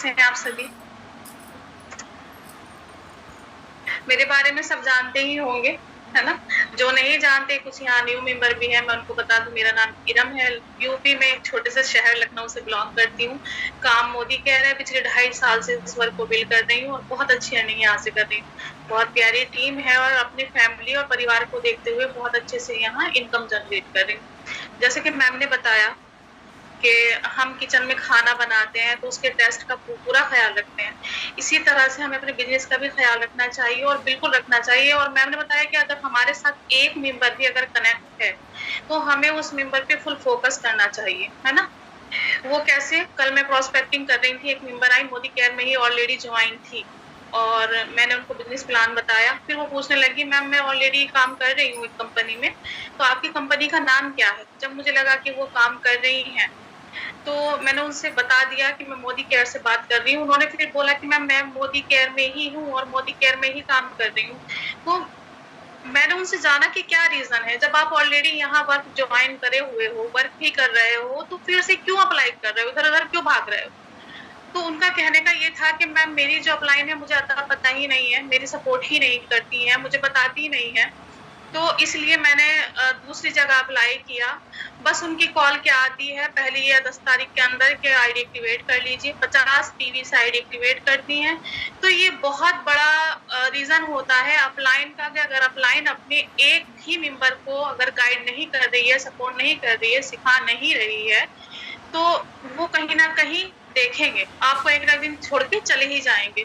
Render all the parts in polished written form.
कैसे हैं आप सभी? मेरे बारे में सब जानते ही होंगे, है ना? जो नहीं जानते, कुछ यहाँ न्यू मेंबर भी हैं, मैं उनको बता दूँ, मेरा नाम इरम है, यूपी में एक छोटे से शहर लखनऊ से बिलॉन्ग करती हूँ। काम मोदी केयर है, पिछले 2.5 साल से इस वर्क को बिल्ड कर रही हूँ और बहुत अच्छी अर्निंग यहाँ से कर रही हूँ। बहुत प्यारी टीम है और अपनी फैमिली और परिवार को देखते हुए बहुत अच्छे से यहाँ इनकम जनरेट कर रही हूँ। जैसे कि मैम ने बताया कि हम किचन में खाना बनाते हैं तो उसके टेस्ट का पूरा ख्याल रखते हैं। इसी तरह से हमें अपने बिजनेस का भी ख्याल रखना चाहिए और बिल्कुल रखना चाहिए। और मैम ने बताया कि अगर हमारे साथ एक मेंबर भी अगर कनेक्ट है तो हमें उस मेंबर पे फुल फोकस करना चाहिए, है ना? वो कैसे? कल मैं प्रोस्पेक्टिंग कर रही थी, एक मेंबर आई मोदी केयर में ही ऑलरेडी ज्वाइन थी और मैंने उनको बिजनेस प्लान बताया। फिर वो पूछने लगी, मैम मैं ऑलरेडी काम कर रही हूँ एक कंपनी में, तो आपकी कंपनी का नाम क्या है? जब मुझे लगा कि वो काम कर रही हैं तो मैंने उनसे बता दिया कि मैं मोदी केयर से बात कर रही हूँ। उन्होंने फिर बोला कि मैम मैं मोदी केयर में ही हूँ और मोदी केयर में ही काम कर रही हूँ। तो मैंने उनसे जाना कि क्या रीजन है, जब आप ऑलरेडी यहाँ वर्क ज्वाइन करे हुए हो, वर्क भी कर रहे हो, तो फिर से क्यों अप्लाई कर रहे हो, इधर उधर क्यों भाग रहे हो? तो उनका कहने का ये था कि मैम मेरी जो अपलाइन है मुझे अता पता ही नहीं है, मेरी सपोर्ट ही नहीं करती है, मुझे बताती ही नहीं है, तो इसलिए मैंने दूसरी जगह अप्लाई किया। बस उनकी कॉल क्या आती है पहली या 10 तारीख के अंदर के आईडी एक्टिवेट कर लीजिए, 50 पीवी से आईडी एक्टिवेट करती हैं। तो ये बहुत बड़ा रीजन होता है अपलाइन का कि अगर अपलाइन अपने एक भी मेंबर को अगर गाइड नहीं कर रही है, सपोर्ट नहीं कर रही है, सिखा नहीं रही है, तो वो कहीं ना कहीं देखेंगे आपको, एक ना दिन छोड़ के चले ही जाएंगे।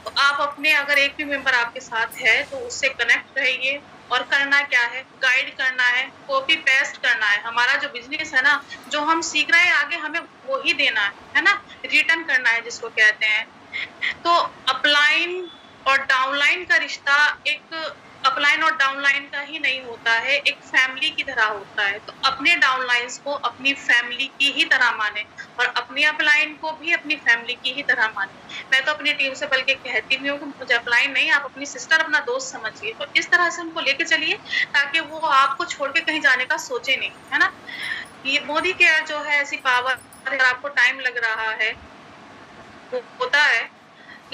तो आप अपने अगर एक भी मेंबर आपके साथ है तो उससे कनेक्ट रहिए। और करना क्या है, गाइड करना है, कॉपी पेस्ट करना है। हमारा जो बिजनेस है ना, जो हम सीख रहे हैं आगे हमें वो ही देना है ना, रिटर्न करना है जिसको कहते हैं। तो अपलाइन और डाउनलाइन का रिश्ता एक अपलाइन और डाउनलाइन का ही नहीं होता है, एक फैमिली की तरह होता है। तो अपने डाउनलाइंस को अपनी फैमिली की ही तरह माने और अपनी अपलाइन को भी अपनी फैमिली की ही तरह माने। मैं तो अपनी टीम से बल्कि कहती भी हूँ कि मुझे अपलाइन नहीं, आप अपनी सिस्टर, अपना दोस्त समझिए। तो इस तरह से उनको लेके चलिए ताकि वो आपको छोड़ के कहीं जाने का सोचे नहीं, है ना? ये मोदी केयर जो है ऐसी पावर, अगर आपको टाइम लग रहा है वो होता है,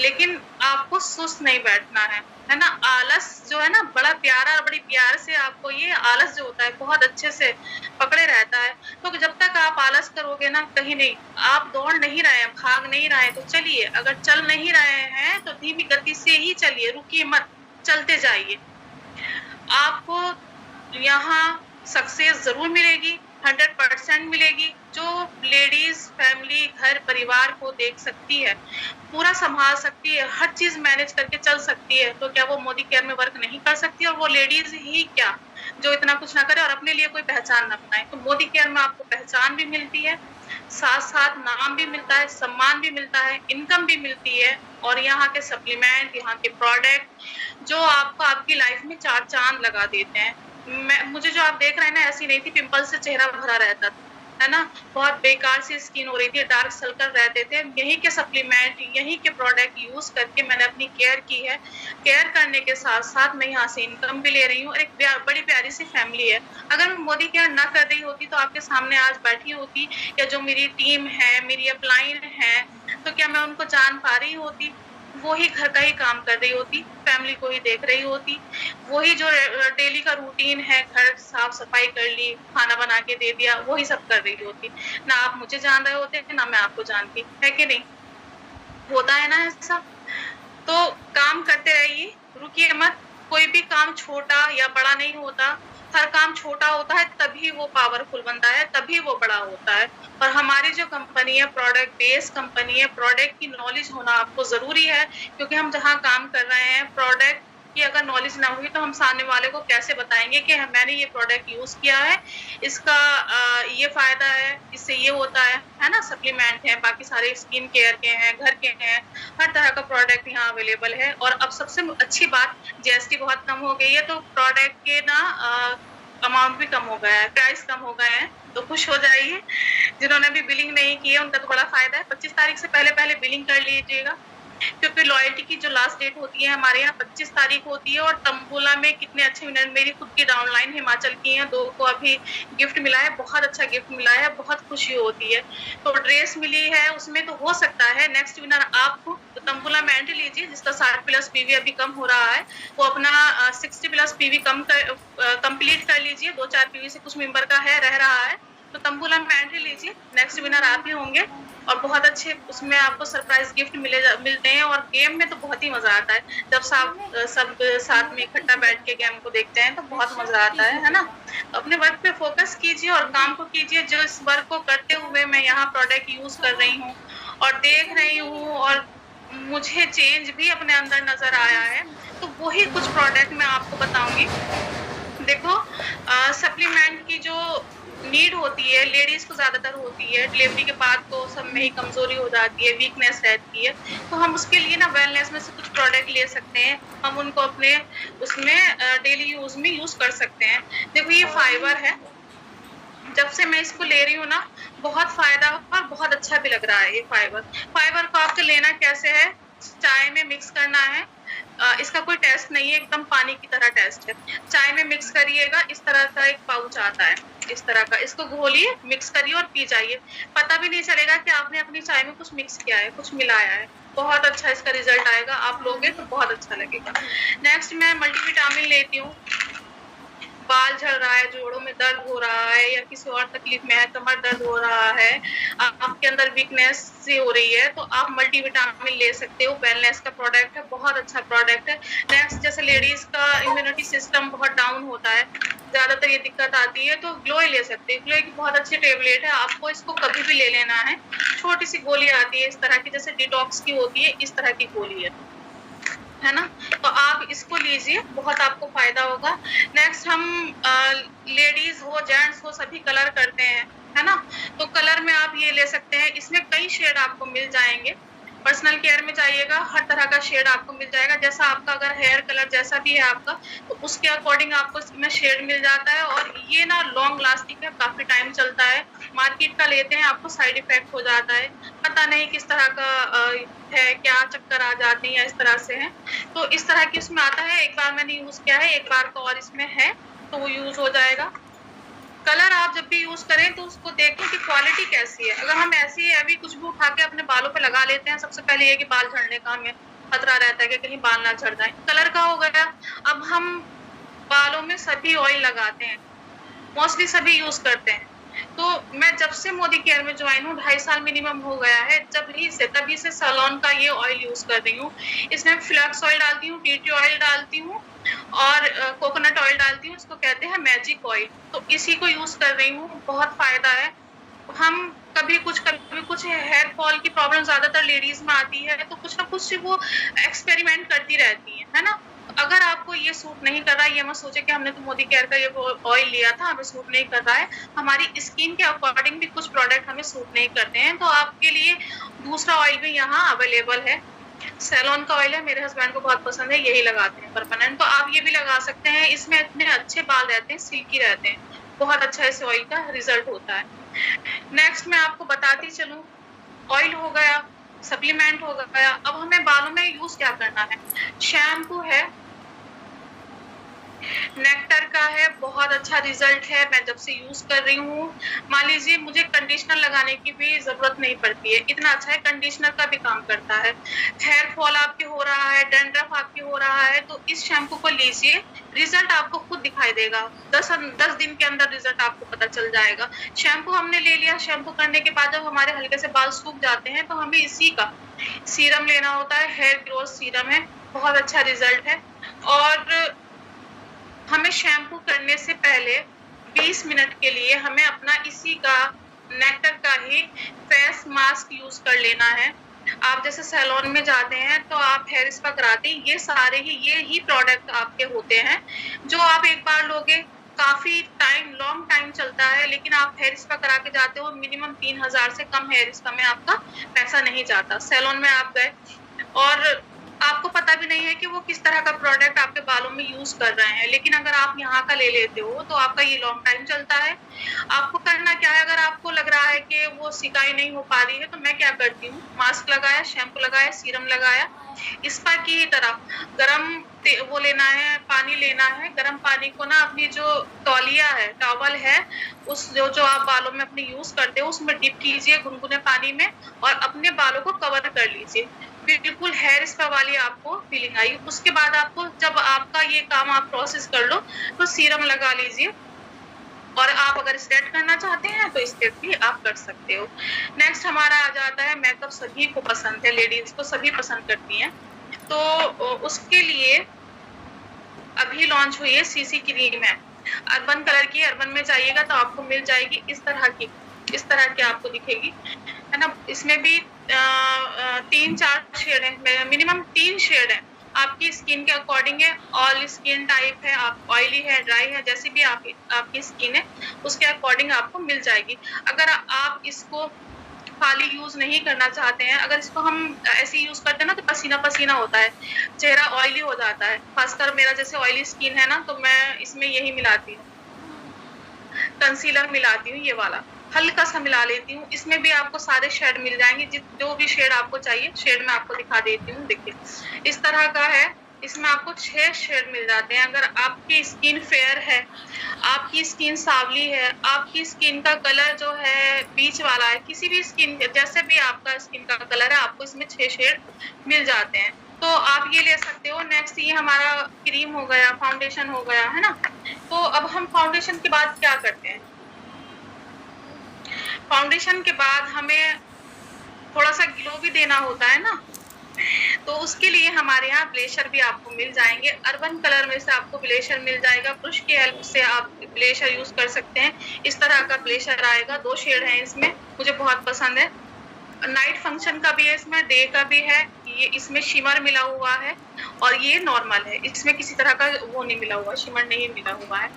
लेकिन आपको सुस्त नहीं बैठना है ना? आलस जो है ना, बड़ा प्यारा और बड़ी प्यार से आपको ये आलस जो होता है बहुत अच्छे से पकड़े रहता है। तो जब तक आप आलस करोगे ना, कहीं नहीं, आप दौड़ नहीं रहे हैं, भाग नहीं रहे हैं, तो चलिए। अगर चल नहीं रहे हैं तो धीमी गति से ही चलिए, रुकिए मत, चलते जाइए। आपको यहाँ सक्सेस जरूर मिलेगी, 100% मिलेगी। जो लेडीज फैमिली घर परिवार को देख सकती है, पूरा संभाल सकती है, हर चीज मैनेज करके चल सकती है, तो क्या वो मोदी केयर में वर्क नहीं कर सकती? और वो लेडीज ही क्या जो इतना कुछ ना करे और अपने लिए कोई पहचान ना बनाए। तो मोदी केयर में आपको पहचान भी मिलती है, साथ साथ नाम भी मिलता है, सम्मान भी मिलता है, इनकम भी मिलती है। और यहाँ के सप्लीमेंट, यहाँ के प्रोडक्ट जो आपको आपकी लाइफ में 4 चांद लगा देते हैं। मुझे जो आप देख रहे हैं ना, ऐसी नहीं थी, पिंपल से चेहरा भरा रहता था, है ना? बहुत बेकार सी स्किन हो रही थी, डार्क सर्कल रहते थे। यहीं के सप्लीमेंट, यहीं के प्रोडक्ट यूज करके मैंने अपनी केयर की है। केयर करने के साथ साथ मैं यहाँ से इनकम भी ले रही हूँ और एक बड़ी प्यारी सी फैमिली है। अगर मैं मोदी केयर ना कर रही होती तो आपके सामने आज बैठी होती, या जो मेरी टीम है, मेरी अपलाइन है, तो क्या मैं उनको जान पा रही होती? वो ही घर का ही काम कर रही होती, फैमिली को ही देख रही होती, वही जो डेली का रूटीन है, घर साफ सफाई कर ली, खाना बना के दे दिया, वही सब कर रही होती। ना आप मुझे जान रहे होते, ना मैं आपको जानती, है कि नहीं? होता है ना ऐसा? तो काम करते रहिए, रुकिए मत। कोई भी काम छोटा या बड़ा नहीं होता, हर काम छोटा होता है तभी वो पावरफुल बनता है, तभी वो बड़ा होता है। और हमारी जो कंपनी है, प्रोडक्ट बेस्ड कंपनी है, प्रोडक्ट की नॉलेज होना आपको जरूरी है, क्योंकि हम जहाँ काम कर रहे हैं, प्रोडक्ट की अगर नॉलेज ना होगी तो हम सामने वाले को कैसे बताएंगे कि मैंने ये प्रोडक्ट यूज किया है, इसका ये फायदा है, इससे ये होता है ना? सप्लीमेंट है, बाकी सारे स्किन केयर के हैं, घर के हैं, हर तरह का प्रोडक्ट यहाँ अवेलेबल है। और अब सबसे अच्छी बात, जीएसटी बहुत कम हो गई है, तो प्रोडक्ट के ना अमाउंट भी कम हो गया है, प्राइस कम हो गए हैं, तो खुश हो जाइए। जिन्होंने अभी बिलिंग नहीं की है उनका तो बड़ा फायदा है, 25 तारीख से पहले पहले बिलिंग कर लीजिएगा। क्योंकि लॉयल्टी की जो लास्ट डेट होती है हमारे यहाँ 25 तारीख होती है, और तंबोला में कितने अच्छे विनर, मेरी खुद की डाउनलाइन हिमाचल की है, 2 को अभी गिफ्ट मिला है, बहुत अच्छा गिफ्ट मिला है, बहुत खुशी होती है। तो ड्रेस मिली है उसमें, तो हो सकता है नेक्स्ट विनर आप हो। तो तंबोला में एंट्री लीजिए, जिसका 60 प्लस पीवी अभी कम हो रहा है, वो अपना 60 प्लस पीवी कंप्लीट कर लीजिए। 2-4 पीवी से कुछ मेंबर का है रह रहा है, तो तंबोला में एंट्री लीजिए, नेक्स्ट विनर आप ही होंगे। और बहुत अच्छे उसमें आपको सरप्राइज गिफ्ट मिलते हैं, और गेम में तो बहुत ही मजा आता है जब सब साथ में इकट्ठा बैठ के गेम को देखते हैं, तो बहुत मजा आता है ना। तो अपने वर्क पे फोकस कीजिए और काम को कीजिए। जो इस वर्क को करते हुए मैं यहाँ प्रोडक्ट यूज कर रही हूँ और देख रही हूँ, और मुझे चेंज भी अपने अंदर नजर आया है, तो वही कुछ प्रोडक्ट मैं आपको बताऊंगी। देखो, सप्लीमेंट की जो नीड होती है लेडीज को ज्यादातर होती है, डिलीवरी के बाद तो सब में ही कमजोरी हो जाती है, वीकनेस रहती है, तो हम उसके लिए ना वेलनेस में से कुछ प्रोडक्ट ले सकते हैं, हम उनको अपने उसमें डेली यूज में यूज कर सकते हैं। देखो, ये फाइबर है, जब से मैं इसको ले रही हूँ ना, बहुत फायदा और बहुत अच्छा भी लग रहा है। ये फाइबर को आपको लेना कैसे है, चाय में मिक्स करना है। इसका कोई टेस्ट नहीं है, एकदम पानी की तरह टेस्ट है। चाय में मिक्स करिएगा, इस तरह का एक पाउच आता है, इस तरह का, इसको घोलिए, मिक्स करिए और पी जाइए। पता भी नहीं चलेगा कि आपने अपनी चाय में कुछ मिक्स किया है, कुछ मिलाया है। बहुत अच्छा इसका रिजल्ट आएगा, आप लोगे तो बहुत अच्छा लगेगा। नेक्स्ट मैं मल्टीविटामिन लेती हूँ। बाल झड़ रहा है, जोड़ों में दर्द हो रहा है, या किसी और तकलीफ में है, कमर दर्द हो रहा है, आपके अंदर वीकनेस सी हो रही है, तो आप मल्टीविटामिन ले सकते हो। वेलनेस का प्रोडक्ट है, बहुत अच्छा प्रोडक्ट है। नेक्स्ट, जैसे लेडीज का इम्यूनिटी सिस्टम बहुत डाउन होता है, ज्यादातर ये दिक्कत आती है, तो ग्लो ले सकते हैं। ग्लो की बहुत अच्छी टेबलेट है, आपको इसको कभी भी ले लेना है। छोटी सी गोली आती है इस तरह की, जैसे डिटॉक्स की होती है, इस तरह की गोली है ना। तो आप इसको लीजिए, बहुत आपको फायदा होगा। नेक्स्ट, हम लेडीज हो जेंट्स हो सभी कलर करते हैं, है ना। तो कलर में आप ये ले सकते हैं, इसमें कई शेड आपको मिल जाएंगे। पर्सनल केयर में जाइएगा, हर तरह का शेड आपको मिल जाएगा, जैसा आपका अगर हेयर कलर जैसा भी है आपका, तो उसके अकॉर्डिंग आपको इसमें शेड मिल जाता है। और ये ना लॉन्ग लास्टिंग है, काफी टाइम चलता है। मार्केट का लेते हैं, आपको साइड इफेक्ट हो जाता है, पता नहीं किस तरह का है, क्या चक्कर आ जाती है, इस तरह से है। तो इस तरह की इसमें आता है, एक बार मैंने यूज किया है, एक बार का और इसमें है, तो वो यूज हो जाएगा। कलर आप जब भी यूज करें तो उसको देखें कि क्वालिटी कैसी है। अगर हम ऐसे ही अभी कुछ भी उठा के अपने बालों पे लगा लेते हैं, सबसे पहले ये कि बाल झड़ने का हमें खतरा रहता है कि कहीं बाल ना झड़ जाए। कलर का हो गया। अब हम बालों में सभी ऑयल लगाते हैं, मोस्टली सभी यूज करते हैं। तो मैं जब से मोदी केयर में ज्वाइन हूँ, 2.5 साल मिनिमम हो गया है, तभी से सैलॉन का ये ऑयल यूज कर रही हूँ। इसमें फ्लैक्स ऑयल डालती हूँ, टी ऑयल डालती हूँ, और कोकोनट ऑयल डालती हूँ, इसको कहते हैं मैजिक ऑयल। तो इसी को यूज कर रही हूँ, बहुत फायदा है। हम कभी कुछ हेयर फॉल की प्रॉब्लम ज्यादातर लेडीज में आती है, तो कुछ ना कुछ वो एक्सपेरिमेंट करती रहती है ना। अगर आपको ये सूट नहीं कर रहा है, ये मत सोचे कि हमने तो मोदी केयर का ये ऑयल लिया था, हमें सूट नहीं कर रहा है। हमारी स्किन के अकॉर्डिंग भी कुछ प्रोडक्ट हमें सूट नहीं करते हैं, तो आपके लिए दूसरा ऑयल भी यहाँ अवेलेबल है। सैलॉन का ऑयल है, मेरे हस्बैंड को बहुत पसंद है, यही लगाते हैं परमानेंट। तो आप ये भी लगा सकते हैं, इसमें इतने अच्छे बाल रहते हैं, सिल्की रहते हैं, बहुत अच्छा इस ऑयल का रिजल्ट होता है। नेक्स्ट मैं आपको बताती चलूं, ऑयल हो गया, सप्लीमेंट हो गया। अब हमें बालों में यूज क्या करना है। शैम्पू है, नेक्टर का है, बहुत अच्छा रिजल्ट है, मैं जब से यूज कर रही हूँ। मान लीजिए मुझे कंडीशनर लगाने की भी जरूरत नहीं पड़ती है, इतना अच्छा है, कंडीशनर का भी काम करता है। हेयर फॉल आपके हो रहा है, डैंड्रफ आपके हो रहा है, तो इस शैम्पू को लीजिए, रिजल्ट आपको खुद दिखाई देगा। 10 दिन के अंदर रिजल्ट आपको पता चल जाएगा। शैम्पू हमने ले लिया, शैम्पू करने के बाद जब हमारे हल्के से बाल सूख जाते हैं, तो हमें इसी का सीरम लेना होता है, हेयर ग्रोथ सीरम है, बहुत अच्छा रिजल्ट है। और हमें शैम्पू करने से पहले 20 मिनट के लिए हमें अपना इसी का नेक्टर का ही फेस मास्क यूज कर लेना है। आप जैसे सैलून में जाते हैं तो आप हेयर स्पा कराते हैं, ये ही प्रोडक्ट आपके होते हैं, जो आप एक बार लोगे, काफी लॉन्ग टाइम चलता है। लेकिन आप हेयर स्पा करा के जाते हो, मिनिमम 3000 से कम हेयर स्पा में आपका पैसा नहीं जाता। सैलून में आप गए और आपको पता भी नहीं है कि वो किस तरह का प्रोडक्ट आपके बालों में यूज कर रहे हैं। लेकिन अगर आप यहाँ का ले लेते हो तो आपका ये लॉन्ग टाइम चलता है। आपको करना क्या है, अगर आपको लग रहा है कि वो सिकाई नहीं हो पा रही है, तो मैं क्या करती हूँ, मास्क लगाया, शैम्पू लगाया, सीरम लगाया, स्पा की तरह गरम वो लेना है, पानी लेना है। गरम पानी को ना अपनी जो तौलिया है, टॉवल है, उस जो जो आप बालों में अपने यूज करते हो उसमें डिप कीजिए गुनगुने पानी में, और अपने बालों को कवर कर लीजिए। बिल्कुल हेयर स्पा वाली आपको फीलिंग आई। उसके बाद आपको जब आपका ये काम आप प्रोसेस कर लो तो सीरम लगा लीजिए, और आप अगर स्ट्रेट करना चाहते हैं तो स्ट्रेट भी आप कर सकते हो। नेक्स्ट हमारा आ जाता है मेकअप। सभी को पसंद है, लेडीज को सभी पसंद करती हैं। तो उसके लिए अभी लॉन्च हुई है सीसी क्रीम है, अर्बन कलर की। अर्बन में जाइएगा तो आपको मिल जाएगी इस तरह की आपको दिखेगी, है ना। इसमें भी 3-4 शेड है, मिनिमम 3 शेड है। आपकी स्किन के अकॉर्डिंग है, ऑल स्किन टाइप है, आप ऑयली है, ड्राई है, जैसी भी आपकी स्किन है उसके अकॉर्डिंग आपको मिल जाएगी। अगर आप इसको खाली यूज नहीं करना चाहते हैं, अगर इसको हम ऐसे यूज करते हैं ना तो पसीना पसीना होता है, चेहरा ऑयली हो जाता है। खासकर मेरा जैसे ऑयली स्किन है ना, तो मैं इसमें यही मिलाती हूँ, कंसीलर मिलाती हूँ, ये वाला हल्का सा मिला लेती हूँ। इसमें भी आपको सारे शेड मिल जाएंगे, जो भी शेड आपको चाहिए। शेड मैं आपको दिखा देती हूँ, देखिए इस तरह का है। इसमें आपको 6 शेड मिल जाते हैं। अगर आपकी स्किन फेयर है, आपकी स्किन सावली है, आपकी स्किन का कलर जो है बीच वाला है, किसी भी स्किन जैसे भी आपका स्किन का कलर है, आपको इसमें 6 शेड मिल जाते हैं, तो आप ये ले सकते हो। नेक्स्ट ये हमारा क्रीम हो गया, फाउंडेशन हो गया, है ना। तो अब हम फाउंडेशन के बाद क्या करते हैं, फाउंडेशन के बाद हमें थोड़ा सा ग्लो भी देना होता है ना, तो उसके लिए हमारे यहाँ ब्लेशर भी आपको मिल जाएंगे। अर्बन कलर में से आपको ब्लेशर मिल जाएगा, ब्रश की हेल्प से आप ब्लेशर यूज कर सकते हैं। इस तरह का ब्लेशर आएगा, 2 शेड है इसमें, मुझे बहुत पसंद है। नाइट फंक्शन का भी है, इसमें डे का भी है। ये इसमें शिमर मिला हुआ है और ये नॉर्मल है, इसमें किसी तरह का वो नहीं मिला हुआ, शिमर नहीं मिला हुआ है।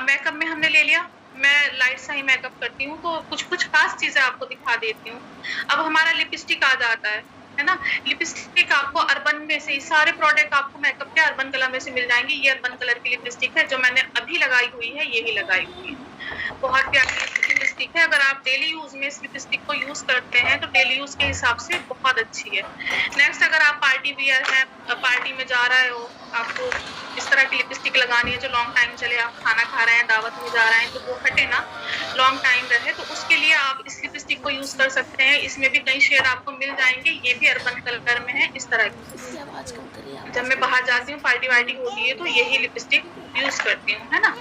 मेकअप में हमने ले लिया, मैं लाइट सा ही मेकअप करती हूँ, तो कुछ कुछ खास चीजें आपको दिखा देती हूँ। अब हमारा लिपस्टिक आ जाता है ना। लिपस्टिक आपको अर्बन में से, सारे प्रोडक्ट आपको मेकअप के अर्बन कलर में से मिल जाएंगे। ये अर्बन कलर की लिपस्टिक है जो मैंने अभी लगाई हुई है, यही लगाई हुई है, बहुत प्यारी लिपस्टिक है। अगर आप डेली यूज में इस लिपस्टिक को यूज करते हैं तो डेली यूज के हिसाब से बहुत अच्छी है। नेक्स्ट अगर आप पार्टी वियर है, पार्टी में जा रहे हो, आपको इस तरह की लिपस्टिक लगानी है जो लॉन्ग टाइम चले, आप खाना खा रहे हैं, दावत में जा रहे हैं, तो वो हटे ना, लॉन्ग टाइम रहे, तो उसके लिए आप इस लिपस्टिक को यूज कर सकते हैं। इसमें भी कई शेड आपको मिल जाएंगे, ये भी अर्बन कलर में है इस तरह की। जब मैं बाहर जाती हूँ, पार्टी वार्टी होती है, तो यही लिपस्टिक यूज करती हूँ, है ना।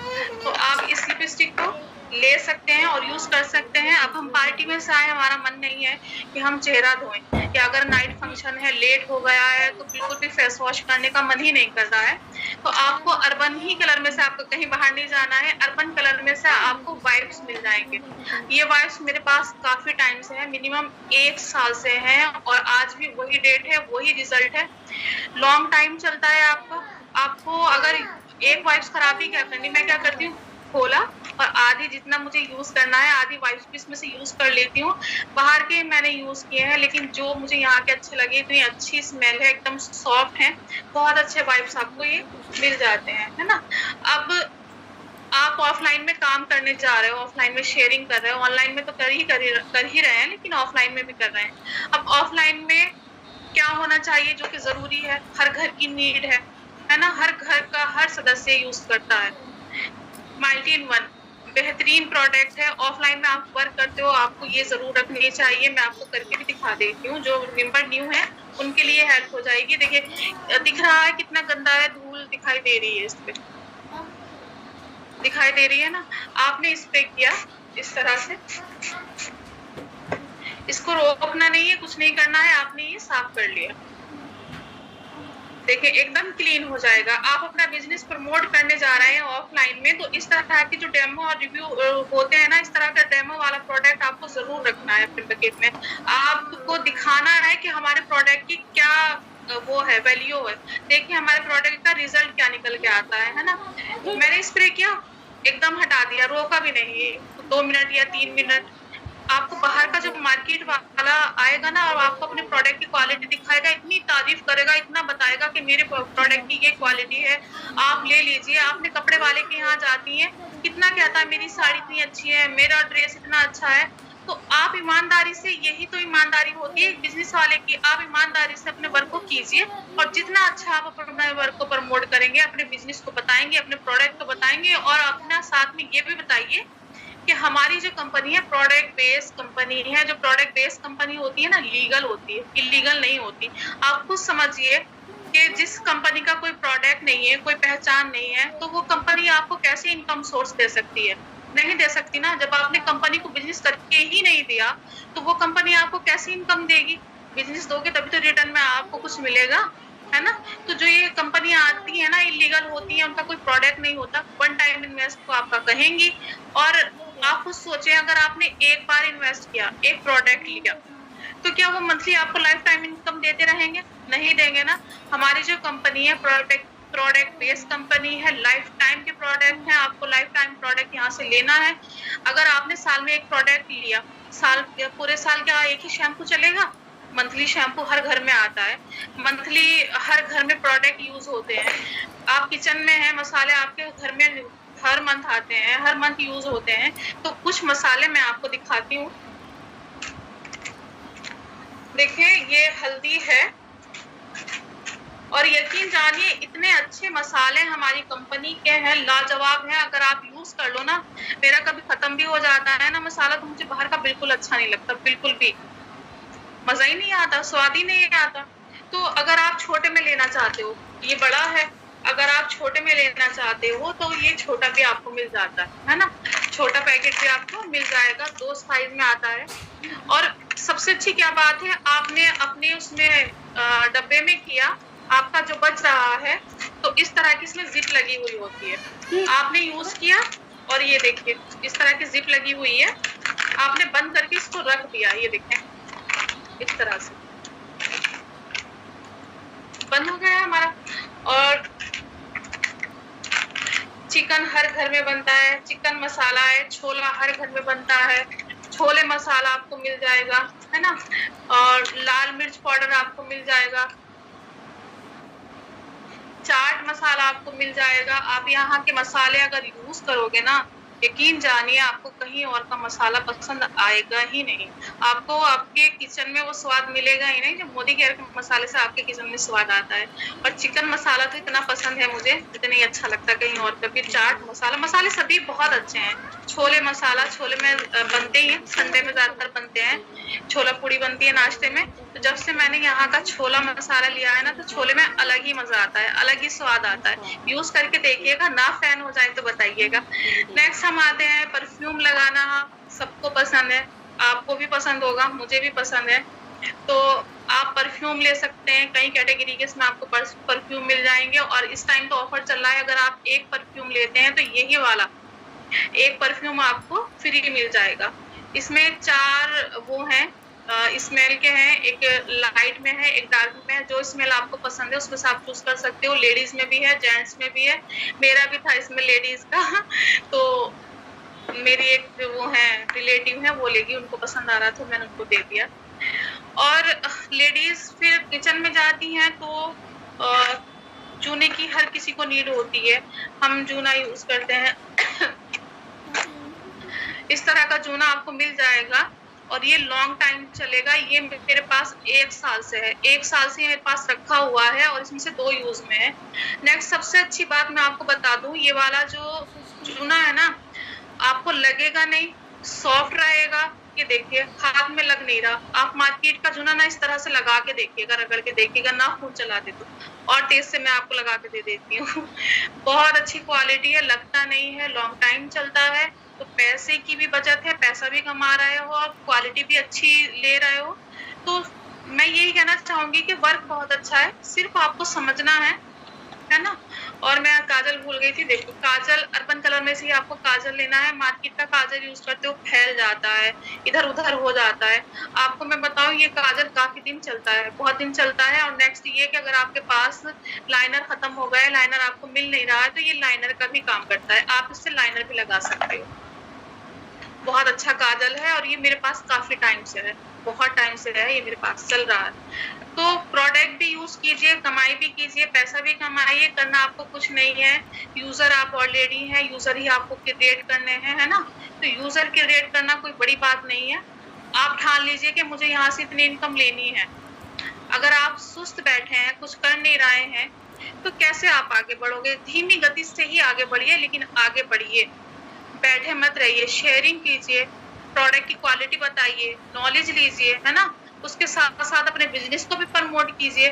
तो आप इस लिपस्टिक को ले सकते हैं और यूज कर सकते हैं। अब हम पार्टी में से आए, हमारा मन नहीं है कि हम चेहरा धोएं, या अगर नाइट फंक्शन है, लेट हो गया है, तो बिल्कुल भी फेस वॉश करने का मन ही नहीं कर रहा है, तो आपको अर्बन ही कलर में से, आपको कहीं बाहर नहीं जाना है, अर्बन कलर में से आपको वाइप्स मिल जाएंगे। ये वाइप्स मेरे पास काफी टाइम से है, मिनिमम 1 साल से है, और आज भी वही डेट है, वही रिजल्ट है, लॉन्ग टाइम चलता है आपका। आपको अगर एक वाइप्स खराब ही क्या करनी, मैं क्या करती हूँ, खोला और आधी जितना मुझे यूज करना है, आधी वाइप्स भी इसमें से यूज कर लेती हूँ। बाहर के मैंने यूज किए हैं, लेकिन जो मुझे यहाँ के अच्छे लगे, इतनी अच्छी स्मेल है, एकदम सॉफ्ट है, बहुत अच्छे वाइप्स आपको ये मिल जाते हैं, है ना। अब आप ऑफलाइन में काम करने जा रहे हो, ऑफलाइन में शेयरिंग कर रहे हो, ऑनलाइन में तो कर ही रहे हैं, लेकिन ऑफलाइन में भी कर रहे हैं। अब ऑफलाइन में क्या होना चाहिए जो कि जरूरी है, हर घर की नीड है ना, हर घर का हर सदस्य यूज करता है, मल्टी इन वन बेहतरीन प्रोडक्ट है। ऑफलाइन में आप वर्क करते हो, आपको ये जरूर रखनी चाहिए। मैं आपको करके भी दिखा देती हूँ, जो मेंबर न्यू है उनके लिए हेल्प हो जाएगी। देखिए दिख रहा है कितना गंदा है, धूल दिखाई दे रही है, इसमें दिखाई दे रही है ना। आपने स्प्रे किया इस तरह से, इसको रोकना नहीं है, कुछ नहीं करना है, आपने ये साफ कर लिया, देखिए एकदम क्लीन हो जाएगा। आप अपना बिजनेस प्रमोट करने जा रहे हैं ऑफलाइन में, तो इस तरह की जो डेमो और रिव्यू होते हैं ना, इस तरह का डेमो वाला प्रोडक्ट आपको जरूर रखना है अपने पैकेट में। आपको दिखाना है कि हमारे प्रोडक्ट की क्या वो है, वैल्यू है। देखिए हमारे प्रोडक्ट का रिजल्ट क्या निकल के आता है ना। मैंने स्प्रे किया, एकदम हटा दिया, रोका भी नहीं, 2 मिनट या 3 मिनट। आपको बाहर का जब मार्केट वाला आएगा ना और आपको अपने प्रोडक्ट की क्वालिटी दिखाएगा, इतनी तारीफ करेगा, इतना बताएगा कि मेरे प्रोडक्ट की ये क्वालिटी है, आप ले लीजिए। आपने कपड़े वाले के यहाँ जाती हैं, कितना कहता है मेरी साड़ी इतनी अच्छी है, मेरा ड्रेस इतना अच्छा है। तो आप ईमानदारी से, यही तो ईमानदारी होती है बिजनेस वाले की, आप ईमानदारी से अपने वर्क को कीजिए और जितना अच्छा आप अपने वर्क को प्रमोट करेंगे, अपने बिजनेस को बताएंगे, अपने प्रोडक्ट को बताएंगे और अपना साथ में ये भी बताइए कि हमारी जो कंपनी है प्रोडक्ट बेस्ड कंपनी है। जो प्रोडक्ट बेस्ड कंपनी होती है ना, लीगल होती है, इलीगल नहीं होती। आप खुद समझिए कि जिस कंपनी का कोई प्रोडक्ट नहीं है, कोई पहचान नहीं है, तो वो कंपनी आपको कैसे इनकम सोर्स दे सकती है? नहीं दे सकती ना। जब आपने कंपनी को बिजनेस करके ही नहीं दिया तो वो कंपनी आपको कैसे इनकम देगी? बिजनेस दोगे तभी तो रिटर्न में आपको कुछ मिलेगा, है ना। तो जो ये कंपनी आती है ना, इलीगल होती है, उनका कोई प्रोडक्ट नहीं होता, वन टाइम इन्वेस्ट को आपका कहेंगी। और आप खुद सोचें, अगर आपने एक बार इन्वेस्ट किया, एक प्रोडक्ट लिया, तो क्या वो मंथली आपको लाइफ टाइम इनकम देते रहेंगे? नहीं देंगे ना। हमारी जो कंपनी है प्रोडक्ट बेस्ड कंपनी है, लाइफ टाइम के प्रोडक्ट है, आपको लाइफ टाइम प्रोडक्ट यहाँ से लेना है। अगर आपने साल में एक प्रोडक्ट लिया, पूरे साल क्या एक ही शैम्पू चलेगा? मंथली शैम्पू हर घर में आता है, मंथली हर घर में प्रोडक्ट यूज होते हैं। आप किचन में है, मसाले आपके घर में हर मंथ आते हैं, हर मंथ यूज होते हैं। तो कुछ मसाले मैं आपको दिखाती हूँ। देखिए, ये हल्दी है और यकीन जानिए इतने अच्छे मसाले हमारी कंपनी के हैं, लाजवाब हैं। अगर आप यूज कर लो ना, मेरा कभी खत्म भी हो जाता है ना मसाला, तो मुझे बाहर का बिल्कुल अच्छा नहीं लगता, बिल्कुल भी मजा ही नहीं आता, स्वाद ही नहीं आता। तो अगर आप छोटे में लेना चाहते हो, ये बड़ा है, अगर आप छोटे में लेना चाहते हो तो ये छोटा भी आपको मिल जाता है ना। छोटा पैकेट भी आपको मिल जाएगा, 2 साइज में आता है। और सबसे अच्छी क्या बात है, आपने अपने उसमें डब्बे में किया, आपका जो बच रहा है, तो इस तरह की इसमें जिप लगी हुई होती है। आपने यूज किया और ये देखिए इस तरह की जिप लगी हुई है, आपने बंद करके इसको रख दिया, ये देखें इस तरह से बंद हो गया हमारा। और चिकन हर घर में बनता है, चिकन मसाला है, छोला हर घर में बनता है, छोले मसाला आपको मिल जाएगा, है ना। और लाल मिर्च पाउडर आपको मिल जाएगा, चाट मसाला आपको मिल जाएगा। आप यहाँ के मसाले अगर यूज करोगे ना, यकीन जानिए आपको कहीं और का मसाला पसंद आएगा ही नहीं। आपको आपके किचन में वो स्वाद मिलेगा ही नहीं जो मोदी केयर के मसाले से आपके किचन में स्वाद आता है। और चिकन मसाला तो इतना पसंद है मुझे, इतना ही अच्छा लगता है कहीं और का भी। चाट मसाला, मसाले सभी बहुत अच्छे हैं। छोले मसाला, छोले में बनते ही हैं, संडे में ज्यादातर बनते हैं, छोला पूड़ी बनती है नाश्ते में। तो जब से मैंने यहाँ का छोला मसाला लिया है ना, तो छोले में अलग ही मजा आता है, अलग ही स्वाद आता है। यूज करके देखिएगा, ना फैन हो जाए तो बताइएगा। नेक्स्ट हम आते हैं परफ्यूम लगाना। सबको पसंद है, आपको भी पसंद होगा, मुझे भी पसंद है। तो आप परफ्यूम ले सकते हैं, कई कैटेगरी के इसमें आपको परफ्यूम मिल जाएंगे। और इस टाइम तो ऑफर चल रहा है, अगर आप एक परफ्यूम लेते हैं तो यही वाला एक परफ्यूम आपको फ्री मिल जाएगा। इसमें 4 वो हैं, स्मेल के हैं, एक लाइट में है, एक डार्क में है। जो स्मेल आपको पसंद है उसमें से आप चूज कर सकते हो। लेडीज में भी है, जेंट्स में भी है, मेरा भी था इसमें लेडीज का। तो मेरी एक वो है रिलेटिव है, वो लेगी, उनको पसंद आ रहा था, मैंने उनको दे दिया। और लेडीज फिर किचन में जाती हैं तो जूने की हर किसी को नीड होती है, हम जूना यूज करते हैं। इस तरह का जूना आपको मिल जाएगा और ये लॉन्ग टाइम चलेगा। ये मेरे पास 1 साल से है, 1 साल से मेरे पास रखा हुआ है और इसमें से 2 यूज में है। नेक्स्ट सबसे अच्छी बात मैं आपको बता दूं, ये वाला जो जूना है ना, आपको लगेगा नहीं, सॉफ्ट रहेगा। ये देखिए हाथ में लग नहीं रहा। आप मार्केट का जूना ना इस तरह से लगा के देखिएगा, रगड़ के देखिएगा, ना खून चला दे तो। और तेज से मैं आपको लगा के दे देती हूँ। बहुत अच्छी क्वालिटी है, लगता नहीं है, लॉन्ग टाइम चलता है। तो पैसे की भी बचत है, पैसा भी कमा रहे हो और क्वालिटी भी अच्छी ले रहे हो। तो मैं यही कहना चाहूंगी कि वर्क बहुत अच्छा है, सिर्फ आपको समझना है ना। और मैं काजल भूल गई थी, देखो काजल अर्बन कलर में से ही आपको काजल लेना है। मार्केट का काजल यूज करते हो फैल जाता है, इधर उधर हो जाता है। आपको मैं बताऊं, ये काजल काफी दिन चलता है, बहुत दिन चलता है। और नेक्स्ट ये कि अगर आपके पास लाइनर खत्म हो गया है, लाइनर आपको मिल नहीं रहा है, तो ये लाइनर का भी काम करता है, आप इससे लाइनर भी लगा सकते हो। बहुत अच्छा काजल है और ये मेरे पास काफ़ी टाइम से है, बहुत टाइम से है, ये मेरे पास चल रहा है। तो प्रोडक्ट भी यूज़ कीजिए, कमाई भी कीजिए, पैसा भी कमाइए, करना आपको कुछ नहीं है। यूज़र आप ऑलरेडी हैं, यूज़र ही आपको क्रिएट करने हैं, है ना? तो यूज़र क्रिएट करना कोई बड़ी बात नहीं है। आप ठान लीजिए कि मुझे यहाँ से इतनी इनकम लेनी है। अगर आप सुस्त बैठे हैं, कुछ कर नहीं रहे हैं, तो कैसे आप आगे बढ़ोगे? धीमी गति से ही आगे बढ़िए, लेकिन आगे बढ़िए। बैठे मत रहिए, शेयरिंग कीजिए, प्रोडक्ट की क्वालिटी बताइए, नॉलेज लीजिए, है ना? उसके साथ-साथ अपने बिज़नेस को भी प्रमोट कीजिए।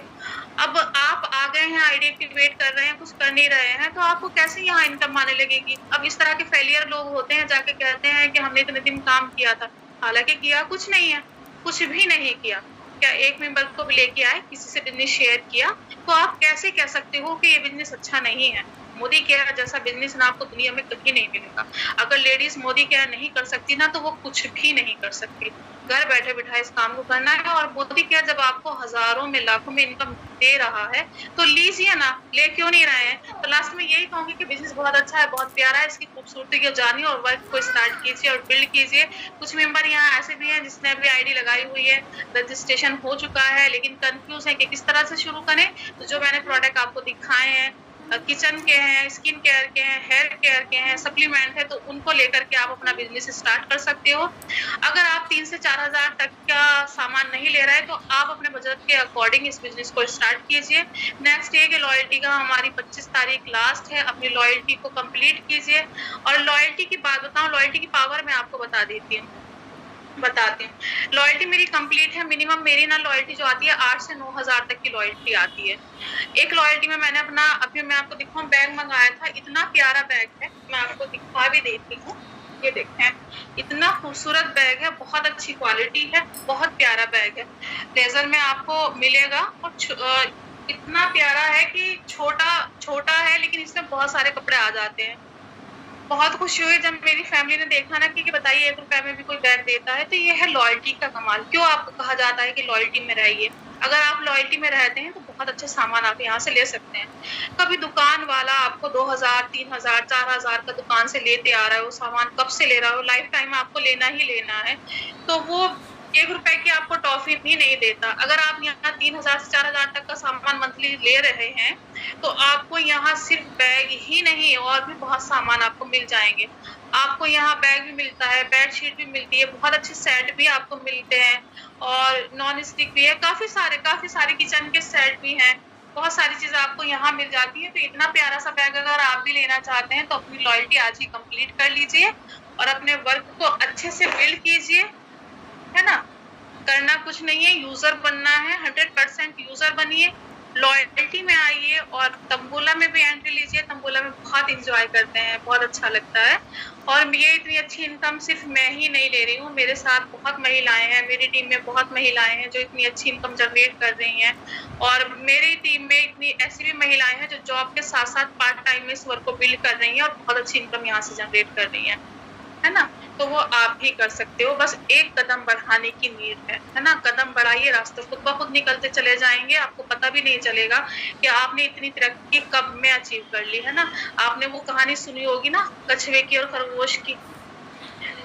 अब आप आ गए हैं, आईडी एक्टिवेट कर रहे हैं, कुछ कर नहीं रहे हैं, तो आपको कैसे यहाँ इनकम आने लगेगी? अब इस तरह के फेलियर लोग होते हैं, जाके कहते हैं कि हमने इतने दिन काम किया था, हालाँकि किया कुछ नहीं है, कुछ भी नहीं किया। क्या एक मेंबर को भी लेके आए, किसी से बिज़नेस शेयर किया, तो आप कैसे कह सकते हो कि ये बिज़नेस अच्छा नहीं है? मोदी केयर जैसा बिज़नेस ना आपको दुनिया में कहीं नहीं मिलेगा। अगर लेडीज़ मोदी केयर नहीं कर सकती ना, तो वो कुछ भी नहीं कर सकती। घर बैठे-बिठाए इस काम को करना है और मोदी केयर जब आपको हज़ारों में, लाखों में इनकम दे रहा है, तो लीजिए ना, ले क्यों नहीं रहे हैं? तो लास्ट में यही कहूँगी कि बिज़नेस बहुत अच्छा है, बहुत प्यारा है, इसकी खूबसूरती को जानिए और वर्क को स्टार्ट कीजिए और बिल्ड कीजिए। कुछ मेंबर यहाँ ऐसे भी हैं जिसने अभी आईडी लगाई हुई है, रजिस्ट्रेशन हो चुका है, लेकिन कन्फ्यूज़ है कि किस तरह से शुरू करें। तो जो मैंने प्रोडक्ट आपको दिखाए हैं, किचन के हैं, स्किन केयर के हैं, हेयर केयर के हैं, सप्लीमेंट है, तो उनको लेकर के आप अपना बिज़नेस स्टार्ट कर सकते हो। अगर आप 3 से 4,000 तक का सामान नहीं ले रहे हैं, तो आप अपने बजट के अकॉर्डिंग इस बिज़नेस को स्टार्ट कीजिए। नेक्स्ट ये कि लॉयल्टी का हमारी 25 तारीख लास्ट है, अपनी लॉयल्टी को कंप्लीट कीजिए और लॉयल्टी की बात बताऊँ, लॉयल्टी की पावर मैं आपको बताती हूँ। लॉयल्टी मेरी कंप्लीट है, मिनिमम मेरी ना लॉयल्टी जो आती है 8 से 9,000 तक की लॉयल्टी आती है। एक लॉयल्टी में मैंने अपना अभी मैं आपको दिखाऊँ बैग मँगाया था, इतना प्यारा बैग है, मैं आपको दिखा भी देती हूँ। ये देखें, इतना खूबसूरत बैग है, बहुत अच्छी क्वालिटी है, बहुत प्यारा बैग है। लेज़र में आपको मिलेगा और इतना प्यारा है कि छोटा है लेकिन इसमें बहुत सारे कपड़े आ जाते हैं। बहुत खुशी हुई जब मेरी फैमिली ने देखा ना कि बताइए ₹1 में भी कोई बैग देता है, तो ये है लॉयल्टी का कमाल। क्यों आपको कहा जाता है कि लॉयल्टी में रहिए। अगर आप लॉयल्टी में रहते हैं तो बहुत अच्छे सामान आप यहाँ से ले सकते हैं। कभी दुकान वाला आपको 2,000, 3,000, 4,000 का दुकान से लेते आ रहा है, वो सामान कब से ले रहा है, वो लाइफ टाइम आपको लेना ही लेना है। तो वो ₹1 की आपको टॉफ़ी भी नहीं देता। अगर आप यहाँ 3,000 से 4,000 तक का सामान मंथली ले रहे हैं, तो आपको यहाँ सिर्फ बैग ही नहीं और भी बहुत सामान आपको मिल जाएँगे। आपको यहाँ बैग भी मिलता है, बेडशीट भी मिलती है, बहुत अच्छे सेट भी आपको मिलते हैं और नॉन स्टिक भी है, काफ़ी सारे किचन के सेट भी हैं। बहुत सारी चीज़ें आपको यहाँ मिल जाती हैं, तो इतना प्यारा-सा बैग अगर आप भी लेना चाहते हैं, तो अपनी लॉयल्टी आज ही कंप्लीट कर लीजिए और अपने वर्क को अच्छे से बिल्ड कीजिए, है ना? करना कुछ नहीं है, यूज़र बनना है, 100% यूज़र बनिए, लॉयल्टी में आइए और तंबोला में भी एंट्री लीजिए। तंबोला में बहुत एन्जॉय करते हैं, बहुत अच्छा लगता है और ये इतनी अच्छी इनकम सिर्फ़ मैं ही नहीं ले रही हूँ, मेरे साथ बहुत महिलाएँ हैं, मेरी टीम में बहुत महिलाएँ हैं जो इतनी अच्छी इनकम जनरेट कर रही हैं और मेरी टीम में इतनी ऐसी भी महिलाएँ हैं जो जॉब के साथ-साथ पार्ट टाइम में इस वर्क को बिल्ड कर रही हैं और बहुत अच्छी इनकम यहाँ से जनरेट कर रही हैं। है ना? तो वो आप भी कर सकते हो, बस एक कदम बढ़ाने की नीड है ना? कदम बढ़ाइए, रास्ते खुद ब खुद निकलते चले जाएँगे, आपको पता भी नहीं चलेगा कि आपने इतनी तरक्की कब में अचीव कर ली, है ना? आपने वो कहानी सुनी होगी ना कछुए की और खरगोश की।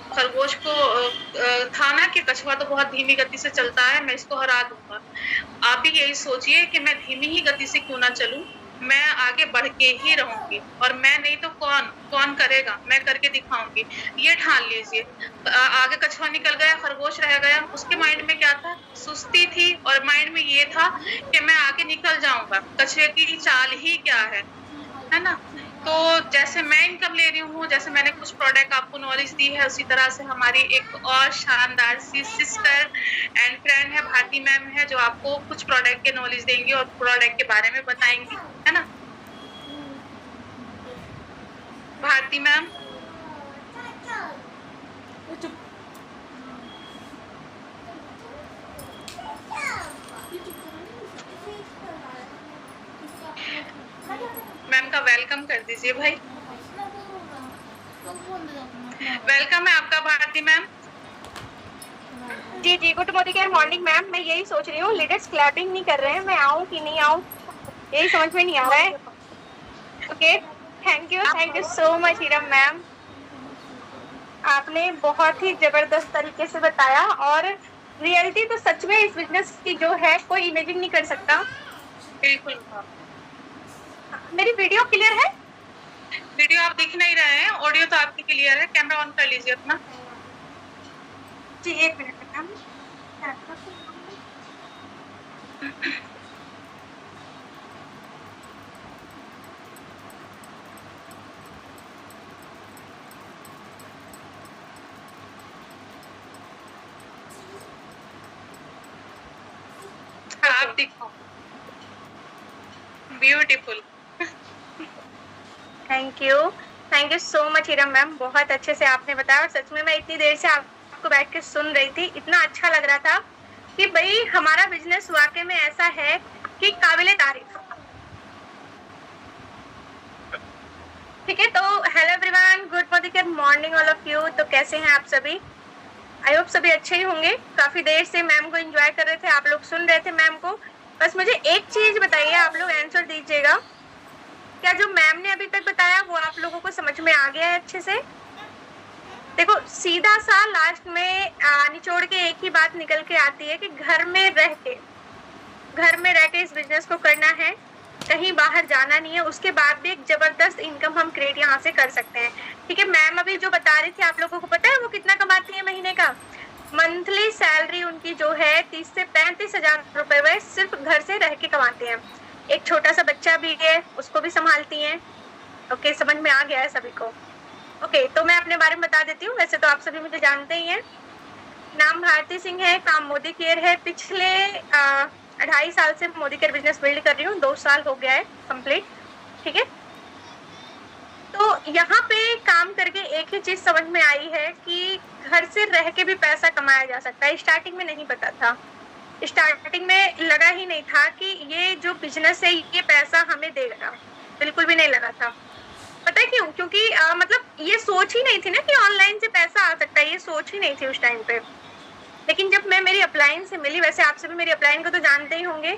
खरगोश को था ना कि कछुआ तो बहुत धीमी गति से चलता है, मैं इसको हरा दूँगा। आप भी यही सोचिए कि मैं धीमी ही गति से क्यों ना चलूँ, मैं आगे बढ़ के ही रहूँगी और मैं नहीं तो कौन करेगा? मैं करके दिखाऊँगी। ये ठान लीजिए। आगे कछुआ निकल गया, खरगोश रह गया, उसके माइंड में क्या था? सुस्ती थी और माइंड में ये था कि मैं आगे निकल जाऊँगा। कछुए की चाल ही क्या है ना? तो जैसे मैं इनकम ले रही हूँ, जैसे मैंने कुछ प्रोडक्ट आपको नॉलेज दी है, उसी तरह से हमारी एक और शानदार सी सिस्टर एंड फ्रेंड है, भारती मैम है, जो आपको कुछ प्रोडक्ट के नॉलेज देंगी और प्रोडक्ट के बारे में बताएँगी, है ना? भारती मैम? मैम का वेलकम कर दीजिए भाई। वेलकम है आपका भारती मैम। जी गुड मॉर्निंग मैम। मैं यही सोच रही हूँ, लीडर्स क्लैपिंग नहीं कर रहे हैं, मैं आऊँ कि नहीं आऊँ, यही समझ में नहीं आ रहा है। Okay, thank you so much हीरम मैम। आपने बहुत ही जबरदस्त तरीके से बताया और रियलिटी तो सच में इस बिजनेस की जो है कोई इमेजिन नहीं कर सकता। बिल्कुल। मेरी वीडियो क्लियर है? वीडियो आप दिख नहीं रहे हैं, ऑडियो तो आपकी क्लियर है। कैमरा ऑन कर लीजिए अपना। जी, एक मिनट मैम। आप दिखो। Beautiful. Thank you so much Heera ma'am, बहुत अच्छे से आपने बताया और सच में मैं इतनी देर से आपको बैठ के सुन रही थी, इतना अच्छा लग रहा था कि भाई हमारा बिजनेस वाकई में ऐसा है कि काबिले तारीफ। ठीक है, तो hello everyone, good morning all of you. तो कैसे हैं आप सभी? आई होप सभी अच्छे ही होंगे। काफी देर से मैम को एंजॉय कर रहे थे, आप लोग सुन रहे थे मैम को। बस मुझे एक चीज बताइए, आप लोग आंसर दीजिएगा, क्या जो मैम ने अभी तक बताया वो आप लोगों को समझ में आ गया है अच्छे से? देखो सीधा सा लास्ट में निचोड़ के एक ही बात निकल के आती है कि घर में रह के इस बिजनेस को करना है, कहीं बाहर जाना नहीं है, उसके बाद भी एक जबरदस्त इनकम हम क्रिएट यहाँ से कर सकते हैं। ठीक है, मैम अभी जो बता रही थी, आप लोगों को पता है वो कितना कमाती है महीने का? मंथली सैलरी उनकी जो है 30 से 35 हजार रुपए वह सिर्फ घर से रह के कमाते हैं। एक छोटा सा बच्चा भी है, उसको भी संभालती हैं। ओके, समझ में आ गया है सभी को? ओके, तो मैं अपने बारे में बता देती हूँ। वैसे तो आप सभी मुझे जानते ही हैं। नाम भारती सिंह है, काम मोदी केयर है। पिछले 2.5 साल से मोदी केयर बिजनेस बिल्ड कर रही हूँ, 2 साल हो गया है कंप्लीट। ठीक है, तो यहाँ पे काम करके एक ही चीज समझ में आई है कि घर से रह के भी पैसा कमाया जा सकता है। स्टार्टिंग में नहीं पता था, स्टार्टिंग में लगा ही नहीं था कि ये जो बिजनेस है ये पैसा हमें देगा, बिल्कुल भी नहीं लगा था। पता है क्यों? क्योंकि मतलब ये सोच ही नहीं थी ना कि ऑनलाइन से पैसा आ सकता है, ये सोच ही नहीं थी उस टाइम पे। लेकिन जब मैं मेरी अपलाइन से मिली, वैसे आप सभी मेरी अपलाइन को तो जानते ही होंगे,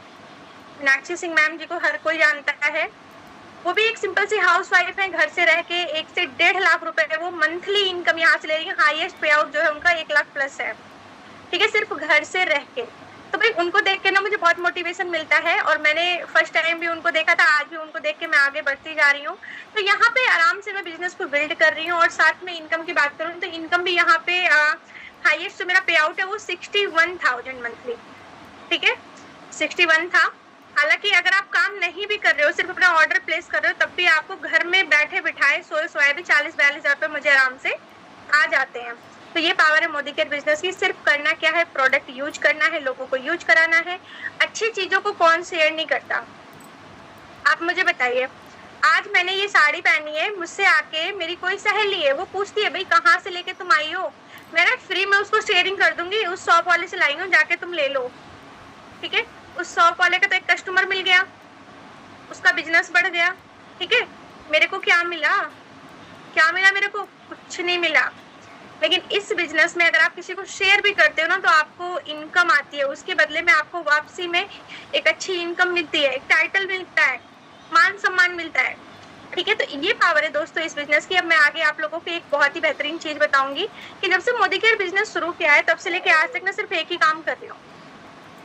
मीनाक्षी सिंह मैम जी को हर कोई जानता है। वो भी एक सिंपल सी हाउस वाइफ है, घर से रह के 1 से 1.5 लाख रुपए वो मंथली इनकम यहाँ से ले रही है। हाईएस्ट पे आउट जो है उनका 1 लाख प्लस है। ठीक है, सिर्फ घर से रह के। तो भाई उनको देख के ना मुझे बहुत मोटिवेशन मिलता है और मैंने फर्स्ट टाइम भी उनको देखा था, आज भी उनको देख के मैं आगे बढ़ती जा रही हूँ। तो यहाँ पे आराम से मैं बिजनेस को बिल्ड कर रही हूँ। और साथ में इनकम की बात करूँ तो इनकम भी यहाँ पे हाईएस्ट जो मेरा पे आउट है वो 61,000 मंथली। ठीक है, 61 था। हालांकि अगर आप काम नहीं भी कर रहे हो, सिर्फ अपना ऑर्डर प्लेस कर रहे हो, तब भी आपको घर में बैठे बिठाए सोए भी 40-42 हजार रुपए मुझे आराम से आ जाते हैं। तो ये पावर है मोदी केयर बिजनेस की। सिर्फ करना क्या है, प्रोडक्ट यूज करना है, लोगों को यूज कराना है। अच्छी चीजों को कौन शेयर नहीं करता? आप मुझे बताइए। आज मैंने ये साड़ी पहनी है, मुझसे आके मेरी कोई सहेली है, वो पूछती है भाई कहाँ से लेके तुम आई हो? मैं ना फ्री में उसको शेयरिंग कर दूंगी, उस शॉप वाले से लाई हूँ, जाके तुम ले लो। ठीक है, उस शॉप वाले का तो एक कस्टमर मिल गया, उसका बिजनेस बढ़ गया। ठीक है, मेरे को क्या मिला? मेरे को कुछ नहीं मिला। लेकिन इस बिजनेस में अगर आप किसी को शेयर भी करते हो ना तो आपको इनकम आती है, उसके बदले में आपको वापसी में एक अच्छी इनकम मिलती है, एक टाइटल मिलता है, मान सम्मान मिलता है। ठीक है, तो ये पावर है दोस्तों इस बिजनेस की। अब मैं आगे आप लोगों को एक बहुत ही बेहतरीन चीज बताऊंगी कि जब से मोदी केयर बिजनेस शुरू किया है तब से लेके आज तक मैं सिर्फ एक ही काम कर रही हूँ,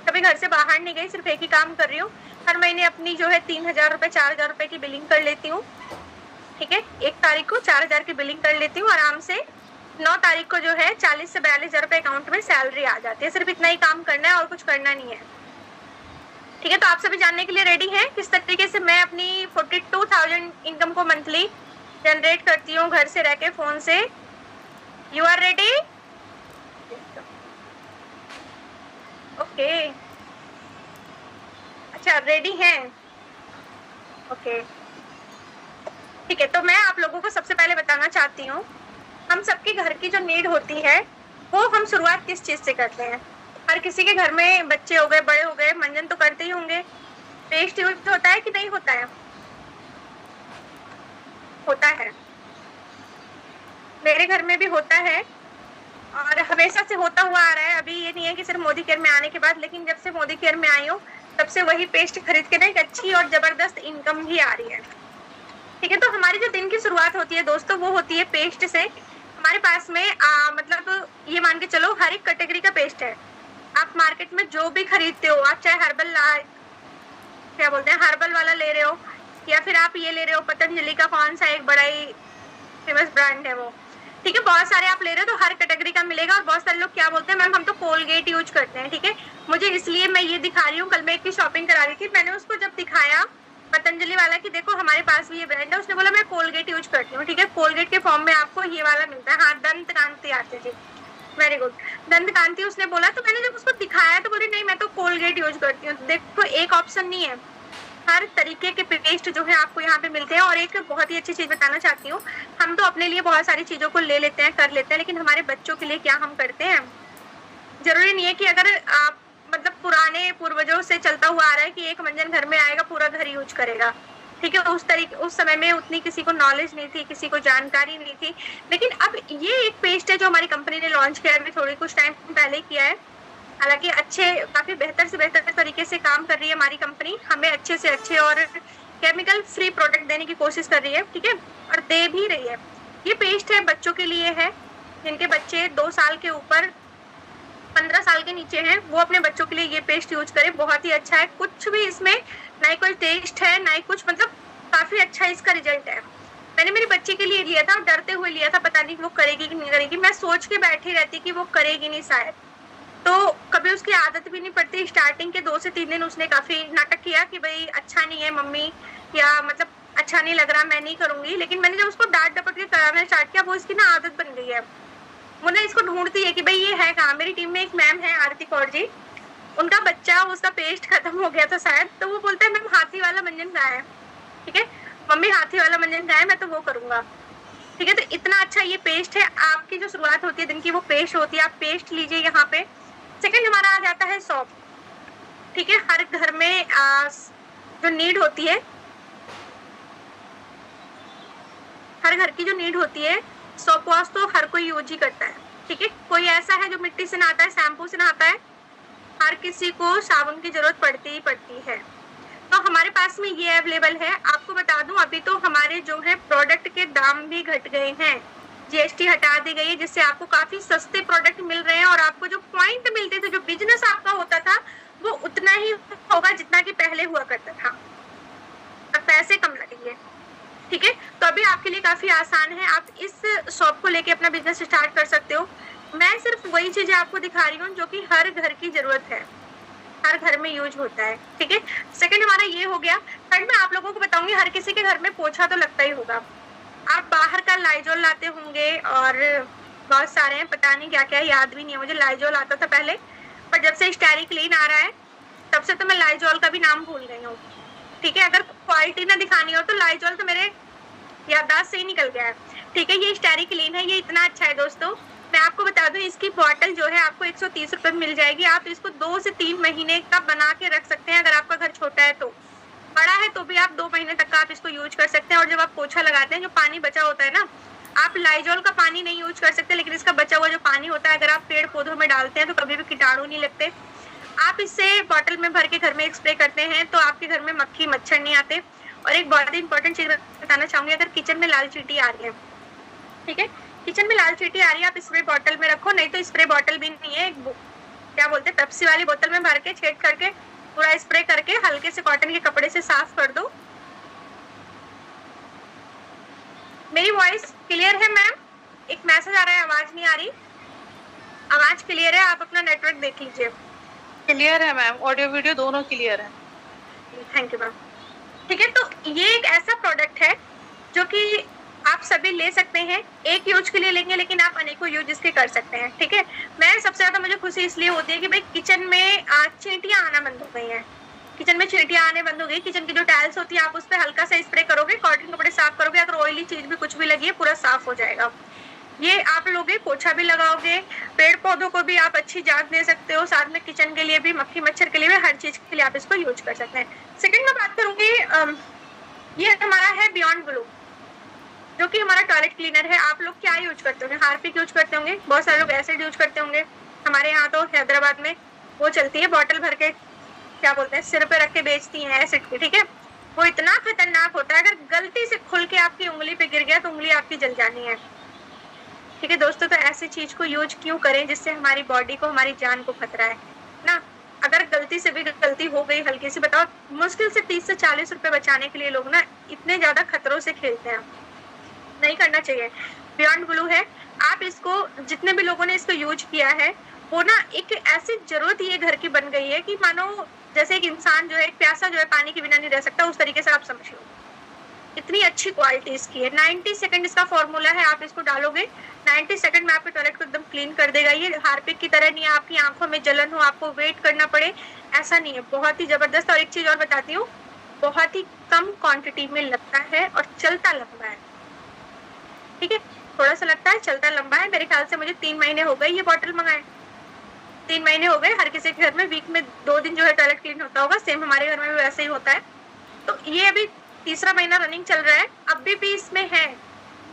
कभी घर से बाहर नहीं गई, सिर्फ एक ही काम कर रही हूँ। हर महीने अपनी जो है 3,000 रुपए 4,000 रुपए की बिलिंग कर लेती हूँ। ठीक है, 1 तारीख को 4,000 की बिलिंग कर लेती हूँ आराम से। 9 तारीख को जो है 40 से 42 हजार रुपए अकाउंट में सैलरी आ जाती है। सिर्फ इतना ही काम करना है और कुछ करना नहीं है। ठीक है, तो आप सभी जानने के लिए रेडी हैं किस तरीके से मैं अपनी 42,000 इनकम को मंथली जनरेट करती हूँ घर से रह के फोन से? You are ready? ओके, अच्छा रेडी हैं? ओके, ठीक है, तो मैं आप लोगों को सबसे पहले बताना चाहती हूँ, हम सबके घर की जो नीड होती है वो हम शुरुआत किस चीज से करते हैं? हर किसी के घर में बच्चे हो गए, बड़े हो गए, मंजन तो करते ही होंगे। पेस्ट यूज होता है कि नहीं होता है? होता है, मेरे घर में भी होता है और हमेशा से होता हुआ आ रहा है। अभी ये नहीं है कि सिर्फ मोदी केयर में आने के बाद, लेकिन जब से मोदी केयर में आई हूँ तब से वही पेस्ट खरीद के ना एक अच्छी और जबरदस्त इनकम भी आ रही है। ठीक है, तो हमारी जो दिन की शुरुआत होती है दोस्तों वो होती है पेस्ट से। हमारे पास में मतलब ये मान के चलो हर एक कैटेगरी का पेस्ट है। आप मार्केट में जो भी खरीदते हो, आप चाहे क्या बोलते हैं हर्बल वाला ले रहे हो, या फिर आप ये ले रहे हो पतंजलि का कौन सा एक बड़ा ही फेमस ब्रांड है वो, ठीक है, बहुत सारे आप ले रहे हो तो हर कैटेगरी का मिलेगा। और बहुत सारे लोग क्या बोलते हैं, मैम हम तो कोलगेट यूज करते हैं, ठीक है, मुझे इसलिए मैं ये दिखा रही हूँ। कल मैं एक की शॉपिंग करा रही थी, मैंने उसको जब दिखाया पतंजलि वाला कि देखो हमारे पास भी ये ब्रांड है, उसने बोला मैं कोलगेट यूज करती हूँ, ठीक है, कोलगेट के फॉर्म में आपको ये वाला मिलता है। हाँ, दंत कांति आती थी, वेरी गुड, दंत कांति उसने बोला। तो मैंने जब उसको दिखाया तो बोली नहीं मैं तो कोलगेट यूज करती हूँ। देखो एक ऑप्शन नहीं है, हर तरीके के पेस्ट जो है आपको यहाँ पे मिलते हैं। और एक बहुत ही अच्छी चीज बताना चाहती हूँ, हम तो अपने लिए बहुत सारी चीजों को ले लेते हैं, कर लेते हैं, लेकिन हमारे बच्चों के लिए क्या हम करते हैं? जरूरी नहीं है कि अगर आप मतलब पुराने पूर्वजों से चलता हुआ आ रहा है कि एक मंजन घर में आएगा पूरा घर यूज करेगा, ठीक है, उस समय में उतनी किसी को नॉलेज नहीं थी, किसी को जानकारी नहीं थी। लेकिन अब ये एक पेस्ट है जो हमारी कंपनी ने लॉन्च किया है, थोड़ी कुछ टाइम पहले किया है। हालांकि अच्छे काफी बेहतर से बेहतर तरीके से काम कर रही है हमारी कंपनी, हमें अच्छे से अच्छे और केमिकल फ्री प्रोडक्ट देने की कोशिश कर रही है, ठीक है, और दे भी रही है। ये पेस्ट है बच्चों के लिए है, जिनके बच्चे 2 साल के ऊपर 15 साल के नीचे हैं, वो अपने बच्चों के लिए ये पेस्ट यूज करें। बहुत ही अच्छा है, कुछ भी इसमें ना ही कोई टेस्ट है ना ही कुछ, मतलब काफी अच्छा इसका रिजल्ट है। मैंने मेरी बच्ची के लिए लिया था, डरते हुए लिया था, पता नहीं वो करेगी कि नहीं करेगी, मैं सोच के बैठी रहती कि वो करेगी नहीं शायद, तो कभी उसकी आदत भी नहीं पड़ती। स्टार्टिंग के 2 से 3 दिन उसने काफी नाटक किया कि भाई अच्छा नहीं है मम्मी, या मतलब अच्छा नहीं लग रहा, मैं नहीं करूंगी। लेकिन मैंने जब उसको डांट डपट के कराना स्टार्ट किया, वो इसकी ना आदत बन गई है। वो ना इसको ढूंढती है कि भाई ये है कहाँ। मेरी टीम में एक मैम है आरती कौर जी, उनका बच्चा उसका पेस्ट खत्म हो गया था शायद, तो वो बोलता है मैम हाथी वाला मंजन कहाँ है, ठीक है, मम्मी हाथी वाला मंजन कहाँ है, मैं तो वो करूंगा, ठीक है। तो इतना अच्छा ये पेस्ट है, आपकी जो शुरुआत होती है दिन की वो पेस्ट होती है, आप पेस्ट लीजिए यहाँ पे। सेकंड हमारा आ जाता है सौंफ, ठीक है, हर घर में जो नीड होती है, हर घर की जो नीड होती है, सौंफ वॉश तो हर कोई यूज ही करता है, ठीक है, कोई ऐसा है जो मिट्टी से नहाता है, शैम्पू से नहाता है, हर किसी को साबुन की जरूरत पड़ती ही पड़ती है। तो हमारे पास में ये अवेलेबल है। आपको बता दूं अभी तो हमारे जो है प्रोडक्ट के दाम भी घट गए हैं, जीएसटी हटा दी गई है, जिससे आपको काफी सस्ते प्रोडक्ट मिल रहे हैं। और आपको जो पॉइंट मिलते थे, जो बिजनेस आपका होता था, वो उतना ही होगा जितना कि पहले हुआ करता था, अब पैसे कम लगेंगे, ठीक है। तो अभी आपके लिए काफी आसान है, आप इस शॉप को लेके अपना बिजनेस स्टार्ट कर सकते हो। मैं सिर्फ वही चीजें आपको दिखा रही हूँ जो कि हर घर की जरूरत है, हर घर में यूज होता है, ठीक है। सेकंड हमारा ये हो गया। थर्ड मैं आप लोगों को बताऊंगी, हर किसी के घर में पोछा तो लगता ही होगा। आप बाहर का लाइजॉल लाते होंगे, और बहुत सारे हैं, पता नहीं क्या क्या, याद भी नहीं है मुझे। लाइजॉल आता था पहले, पर जब से स्टेरी क्लीन आ रहा है तब से तो मैं लाइजॉल का भी नाम भूल गई हूँ, ठीक है। अगर क्वालिटी ना दिखानी हो तो लाइजॉल तो मेरे याददाश्त से ही निकल गया है, ठीक है। ये स्टेरी क्लीन है, ये इतना अच्छा है दोस्तों। मैं आपको बता दूं इसकी बॉटल जो है आपको 130 रुपए में मिल जाएगी। आप इसको 2 से 3 महीने का बना के रख सकते हैं, अगर आपका घर छोटा है। तो बड़ा है तो भी आप 2 महीने तक का आप इसको यूज कर सकते हैं। और जब आप पोछा लगाते हैं, जो पानी बचा होता है ना, आप लाइजॉल का पानी नहीं यूज कर सकते, लेकिन इसका बचा हुआ जो पानी होता है, अगर आप पेड़ पौधों में डालते हैं तो कभी भी कीटाणु नहीं लगते। आप इससे बॉटल में भर के घर में स्प्रे करते हैं तो आपके घर में मक्खी मच्छर नहीं आते। और एक बहुत इंपॉर्टेंट चीज बताना चाहूंगी, अगर किचन में लाल चींटी आ रही है, ठीक है, किचन में लाल चींटी आ रही है, आप स्प्रे बॉटल में रखो, नहीं तो स्प्रे बॉटल भी नहीं है, क्या बोलते हैं पेप्सी वाली बोतल में भर के छेद करके पूरा स्प्रे करके हल्के से कॉटन के कपड़े से साफ कर दो। मेरी वॉइस क्लियर है मैम? एक मैसेज आ रहा है आवाज नहीं आ रही। आवाज क्लियर है, आप अपना नेटवर्क देख लीजिए। क्लियर है मैम, ऑडियो वीडियो दोनों क्लियर है। Thank you ma'am. ठीक है, तो ये एक ऐसा प्रोडक्ट है जो कि आप सभी ले सकते हैं, एक यूज के लिए लेंगे लेकिन आप अनेकों यूज इसके कर सकते हैं। ठीक है, मैं सबसे ज्यादा मुझे खुशी इसलिए होती है कि भाई किचन में चींटियां आना बंद हो गई हैं। किचन में चींटियां आने बंद हो गई। किचन की जो टाइल्स होती है आप उस पर हल्का सा स्प्रे करोगे, कॉटन कपड़े साफ करोगे, अगर ऑयली चीज भी कुछ भी लगी है पूरा साफ हो जाएगा। ये आप लोगे, पोछा भी लगाओगे, पेड़ पौधों को भी आप अच्छी जांच दे सकते हो, साथ में किचन के लिए भी, मक्खी मच्छर के लिए भी, हर चीज के लिए आप इसको यूज कर सकते हैं। सेकंड में बात करूंगी, ये हमारा है बियॉन्ड ब्लू, जो कि हमारा टॉयलेट क्लीनर है। आप लोग क्या यूज करते होंगे? हार्पिक यूज करते होंगे, बहुत सारे लोग एसिड यूज करते होंगे। हमारे यहाँ तो हैदराबाद में वो चलती है बॉटल भर के, क्या बोलते हैं, सिर पे रख के बेचती हैं एसिड की। ठीक है, वो इतना खतरनाक होता है, अगर गलती से खुल के आपकी उंगली पे गिर गया तो उंगली आपकी जल जानी है। ठीक है दोस्तों, तो ऐसी चीज को यूज क्यों करें जिससे हमारी बॉडी को, हमारी जान को खतरा है ना। अगर गलती से भी गलती हो गई हल्की सी, बताओ मुश्किल से 30 से 40 रुपए बचाने के लिए लोग ना इतने ज्यादा खतरों से खेलते हैं, नहीं करना चाहिए। बियॉन्ड ब्लू है, आप इसको, जितने भी लोगों ने इसको यूज किया है वो ना एक ऐसी जरूरत ये घर की बन गई है कि मानो जैसे एक इंसान जो है, एक प्यासा जो है पानी के बिना नहीं रह सकता, उस तरीके से आप समझ लो। इतनी अच्छी क्वालिटी इसकी है। 90 सेकंड इसका फॉर्मूला है, आप इसको डालोगे 90 सेकंड में आपके टॉयलेट को एकदम क्लीन कर देगा। ये हार्पिक की तरह नहीं है आपकी आंखों में जलन हो, आपको वेट करना पड़े, ऐसा नहीं है। बहुत ही जबरदस्त। और एक चीज और बताती हूँ, बहुत ही कम क्वांटिटी में लगता है और चलता लंबा है। ठीक है, थोड़ा सा लगता है, चलता लंबा है। मेरे ख्याल से मुझे 3 महीने हो गए ये बॉटल मंगाए, 3 महीने हो गए। हर किसी के घर में वीक में 2 दिन जो है टॉयलेट क्लीन होता होगा, सेम हमारे घर में भी वैसे ही होता है। तो ये अभी तीसरा महीना रनिंग चल रहा है, अभी भी इसमें है।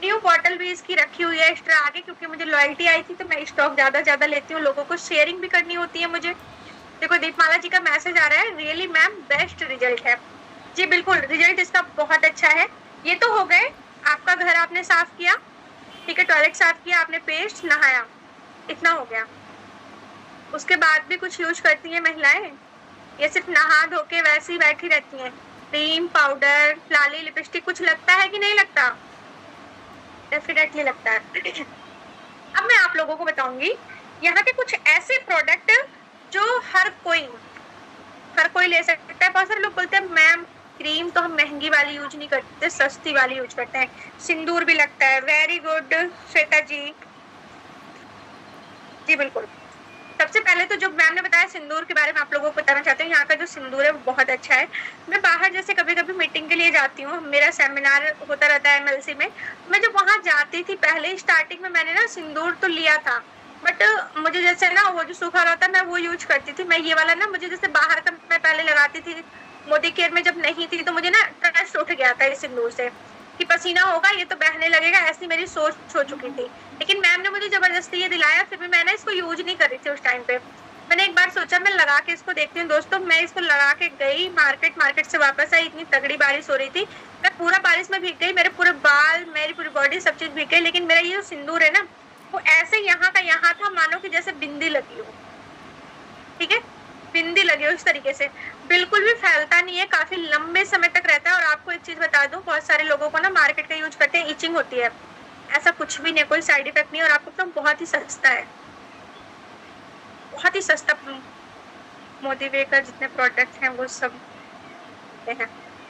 न्यू बॉटल भी इसकी रखी हुई है एक्स्ट्रा आगे, क्योंकि मुझे लॉयल्टी आई थी तो मैं स्टॉक ज्यादा लेती हूँ, लोगों को शेयरिंग भी करनी होती है मुझे। देखो दीपमाला जी का मैसेज आ रहा है, रियली मैम बेस्ट रिजल्ट है। जी बिल्कुल, रिजल्ट इसका बहुत अच्छा है। ये तो हो गए, आपका घर आपने साफ किया, ठीक है, टॉयलेट साफ किया आपने, पेस्ट, नहाया, इतना हो गया। उसके बाद भी कुछ यूज करती हैं महिलाएं, ये सिर्फ नहा धो के वैसे ही बैठी रहती हैं? क्रीम, पाउडर, लाली, लिपस्टिक कुछ लगता है कि नहीं लगता? डेफिनेटली लगता है। अब मैं आप लोगों को बताऊंगी यहाँ के कुछ ऐसे प्रोडक्ट जो हर कोई ले सकता है। बहुत सारे लोग बोलते हैं मैम क्रीम तो हम महंगी वाली यूज नहीं करते, सस्ती वाली यूज करते हैं। सिंदूर भी लगता है, वेरी गुड श्वेता जी। जी बिल्कुल, सबसे पहले तो जो मैम ने बताया सिंदूर के बारे में आप लोगों को बताना चाहती हूँ। यहाँ का जो सिंदूर है वो बहुत अच्छा है। मैं बाहर जैसे कभी कभी मीटिंग के लिए जाती हूँ, मेरा सेमिनार होता रहता है एमएलसी में, मैं जब वहां जाती थी पहले स्टार्टिंग में मैंने ना सिंदूर तो लिया था, बट मुझे जैसे ना वो जो सूखा रहता है मैं वो यूज करती थी। मैं ये वाला ना, मुझे जैसे बाहर का मैं पहले लगाती थी, मोदी केयर में जब नहीं थी तो मुझे ना ट्रस्ट उठ गया था इस सिंदूर से कि पसीना होगा ये तो बहने लगेगा, ऐसी मेरी सोच हो चुकी थी। लेकिन मैम ने मुझे जबरदस्ती ये दिलाया, फिर भी मैंने इसको यूज नहीं कर रही थी उस टाइम पे। मैंने एक बार सोचा मैं लगा के इसको देखती हूँ। दोस्तों मैं इसको लगा के गई मार्केट से वापस आई, इतनी तगड़ी बारिश हो रही थी, मैं पूरा बारिश में भीग गई, मेरे पूरे बाल, मेरी पूरी बॉडी सब चीज भीग गई। लेकिन मेरा ये जो सिंदूर है ना वो ऐसे यहाँ का यहाँ था मानो कि जैसे बिंदी लगी हो, ठीक है, बिंदी लगी हो इस तरीके से, बिल्कुल भी फैलता नहीं है, काफी लंबे समय तक रहता है। और आपको एक चीज बता दूं, बहुत सारे लोगों को ना मार्केट का यूज करते हैं, इचिंग होती है, ऐसा कुछ भी नहीं, कोई साइड इफेक्ट नहीं। और आपको तो बहुत ही सस्ता है, बहुत ही सस्ता। मोदी वे का जितने प्रोडक्ट हैं वो सब हैं।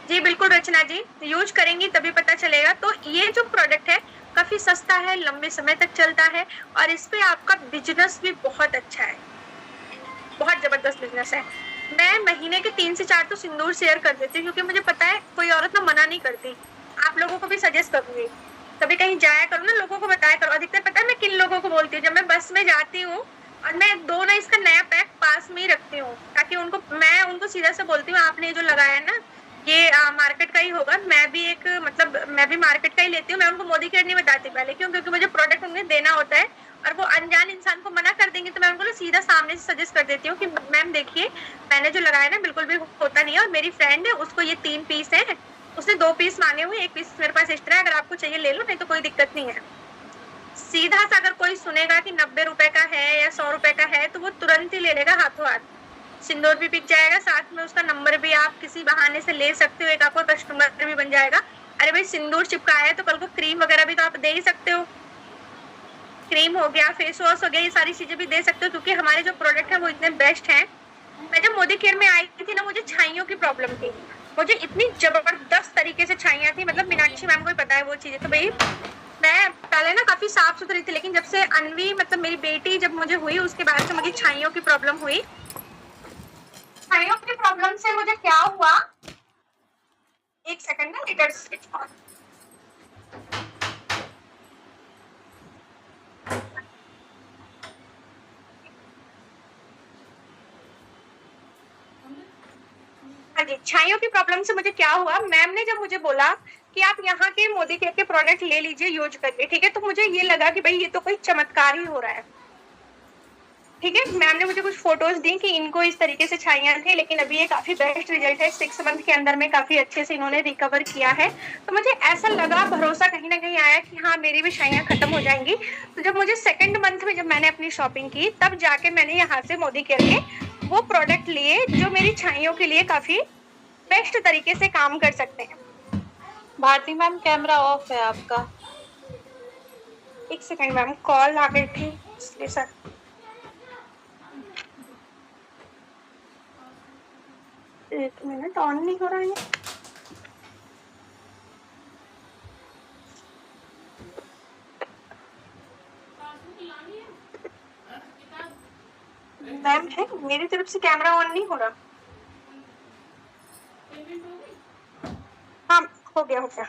जी बिल्कुल रचना जी, यूज करेंगी तभी पता चलेगा। तो ये जो प्रोडक्ट है काफी सस्ता है, लंबे समय तक चलता है, और इस पे आपका बिजनेस भी बहुत अच्छा है, बहुत जबरदस्त बिजनेस है। मैं महीने के 3 से 4 तो सिंदूर शेयर कर देती हूँ, क्योंकि मुझे पता है कोई औरत ना मना नहीं करती। आप लोगों को भी सजेस्ट करूंगी, कभी कहीं जाया करो ना लोगों को बताया करो। अधिकतर पता है मैं किन लोगों को बोलती हूँ, जब मैं बस में जाती हूँ और मैं 2 ना इसका नया पैक पास में ही रखती हूँ, ताकि मैं उनको सीधा से बोलती हूँ आपने जो लगाया है ना ये मार्केट का ही होगा। मैं भी मार्केट का ही लेती हूँ। मैं उनको मोदी केयर नहीं बताती पहले, क्यों? क्योंकि मुझे प्रोडक्ट उन्हें देना होता है, और वो अनजान इंसान को मना कर देंगे, तो मैं उनको सीधा सामने से सजेस्ट कर देती हूँ कि मैम देखिए मैंने जो लगाया ना बिल्कुल भी होता नहीं है, और मेरी फ्रेंड है उसको ये 3 पीस है, उसने 2 पीस मांगे हुए, 1 पीस मेरे पास एक्स्ट्रा है, अगर आपको चाहिए ले लो, नहीं तो कोई दिक्कत नहीं है। सीधा सा अगर कोई सुनेगा कि 90 रुपए का है या 100 रुपए का है तो वो तुरंत ही ले लेगा हाथों हाथ। सिंदूर भी बिक जाएगा, साथ में उसका नंबर भी आप किसी बहाने से ले सकते हो, एक आपका कस्टमर भी बन जाएगा। अरे भाई सिंदूर चिपकाया है तो कल को क्रीम वगैरह भी तो आप दे ही सकते हो, क्रीम हो गया, फेस वॉश हो गया, ये सारी चीजें भी दे सकते हो, क्योंकि हमारे जो प्रोडक्ट है वो इतने बेस्ट हैं। मैं जब मोदी केयर में आई थी ना, मुझे छाइयों की प्रॉब्लम थी, मुझे इतनी जबरदस्त तरीके से छाइयां थी, मतलब मीनाक्षी मैम को ही पता है वो चीजें। तो भाई मैं पहले ना काफी साफ सुथरी थी, लेकिन जब से अनवी मतलब मेरी बेटी जब मुझे हुई उसके बाद से मुझे छाइयों की प्रॉब्लम हुई। छाइयों की प्रॉब्लम से मुझे क्या हुआ, एक सेकंड ना, लीटर स्विच ऑन। हाँ जी, छाइयों की प्रॉब्लम से मुझे क्या हुआ, मैम ने जब मुझे बोला कि आप यहाँ के मोदी केयर के प्रोडक्ट ले लीजिए यूज करके, ठीक है, तो मुझे ये लगा कि भाई ये तो कोई चमत्कार ही हो रहा है। ठीक है। मैम ने मुझे कुछ फोटोज दी कि इनको इस तरीके से छाइयाँ थी, लेकिन अभी ये काफी बेस्ट रिजल्ट है। 6 मंथ के अंदर में काफी अच्छे से इन्होंने रिकवर किया है। तो मुझे ऐसा लगा, भरोसा कहीं ना कहीं आया कि हाँ मेरी भी छाइयाँ खत्म हो जाएंगी। तो जब मुझे सेकंड मंथ में जब मैंने अपनी शॉपिंग की, तब जाके मैंने यहाँ से मोदी केयर के वो प्रोडक्ट लिए जो मेरी छाइयों के लिए काफी बेस्ट तरीके से काम कर सकते हैं। भारती मैम, कैमरा ऑफ है आपका। एक सेकंड मैम, कॉल आ गई थी इसलिए सर। एक मिनट, ऑन नहीं हो रहा है। मैम है, मेरी तरफ से कैमरा ऑन नहीं हो रहा। हाँ, हो गया हो गया।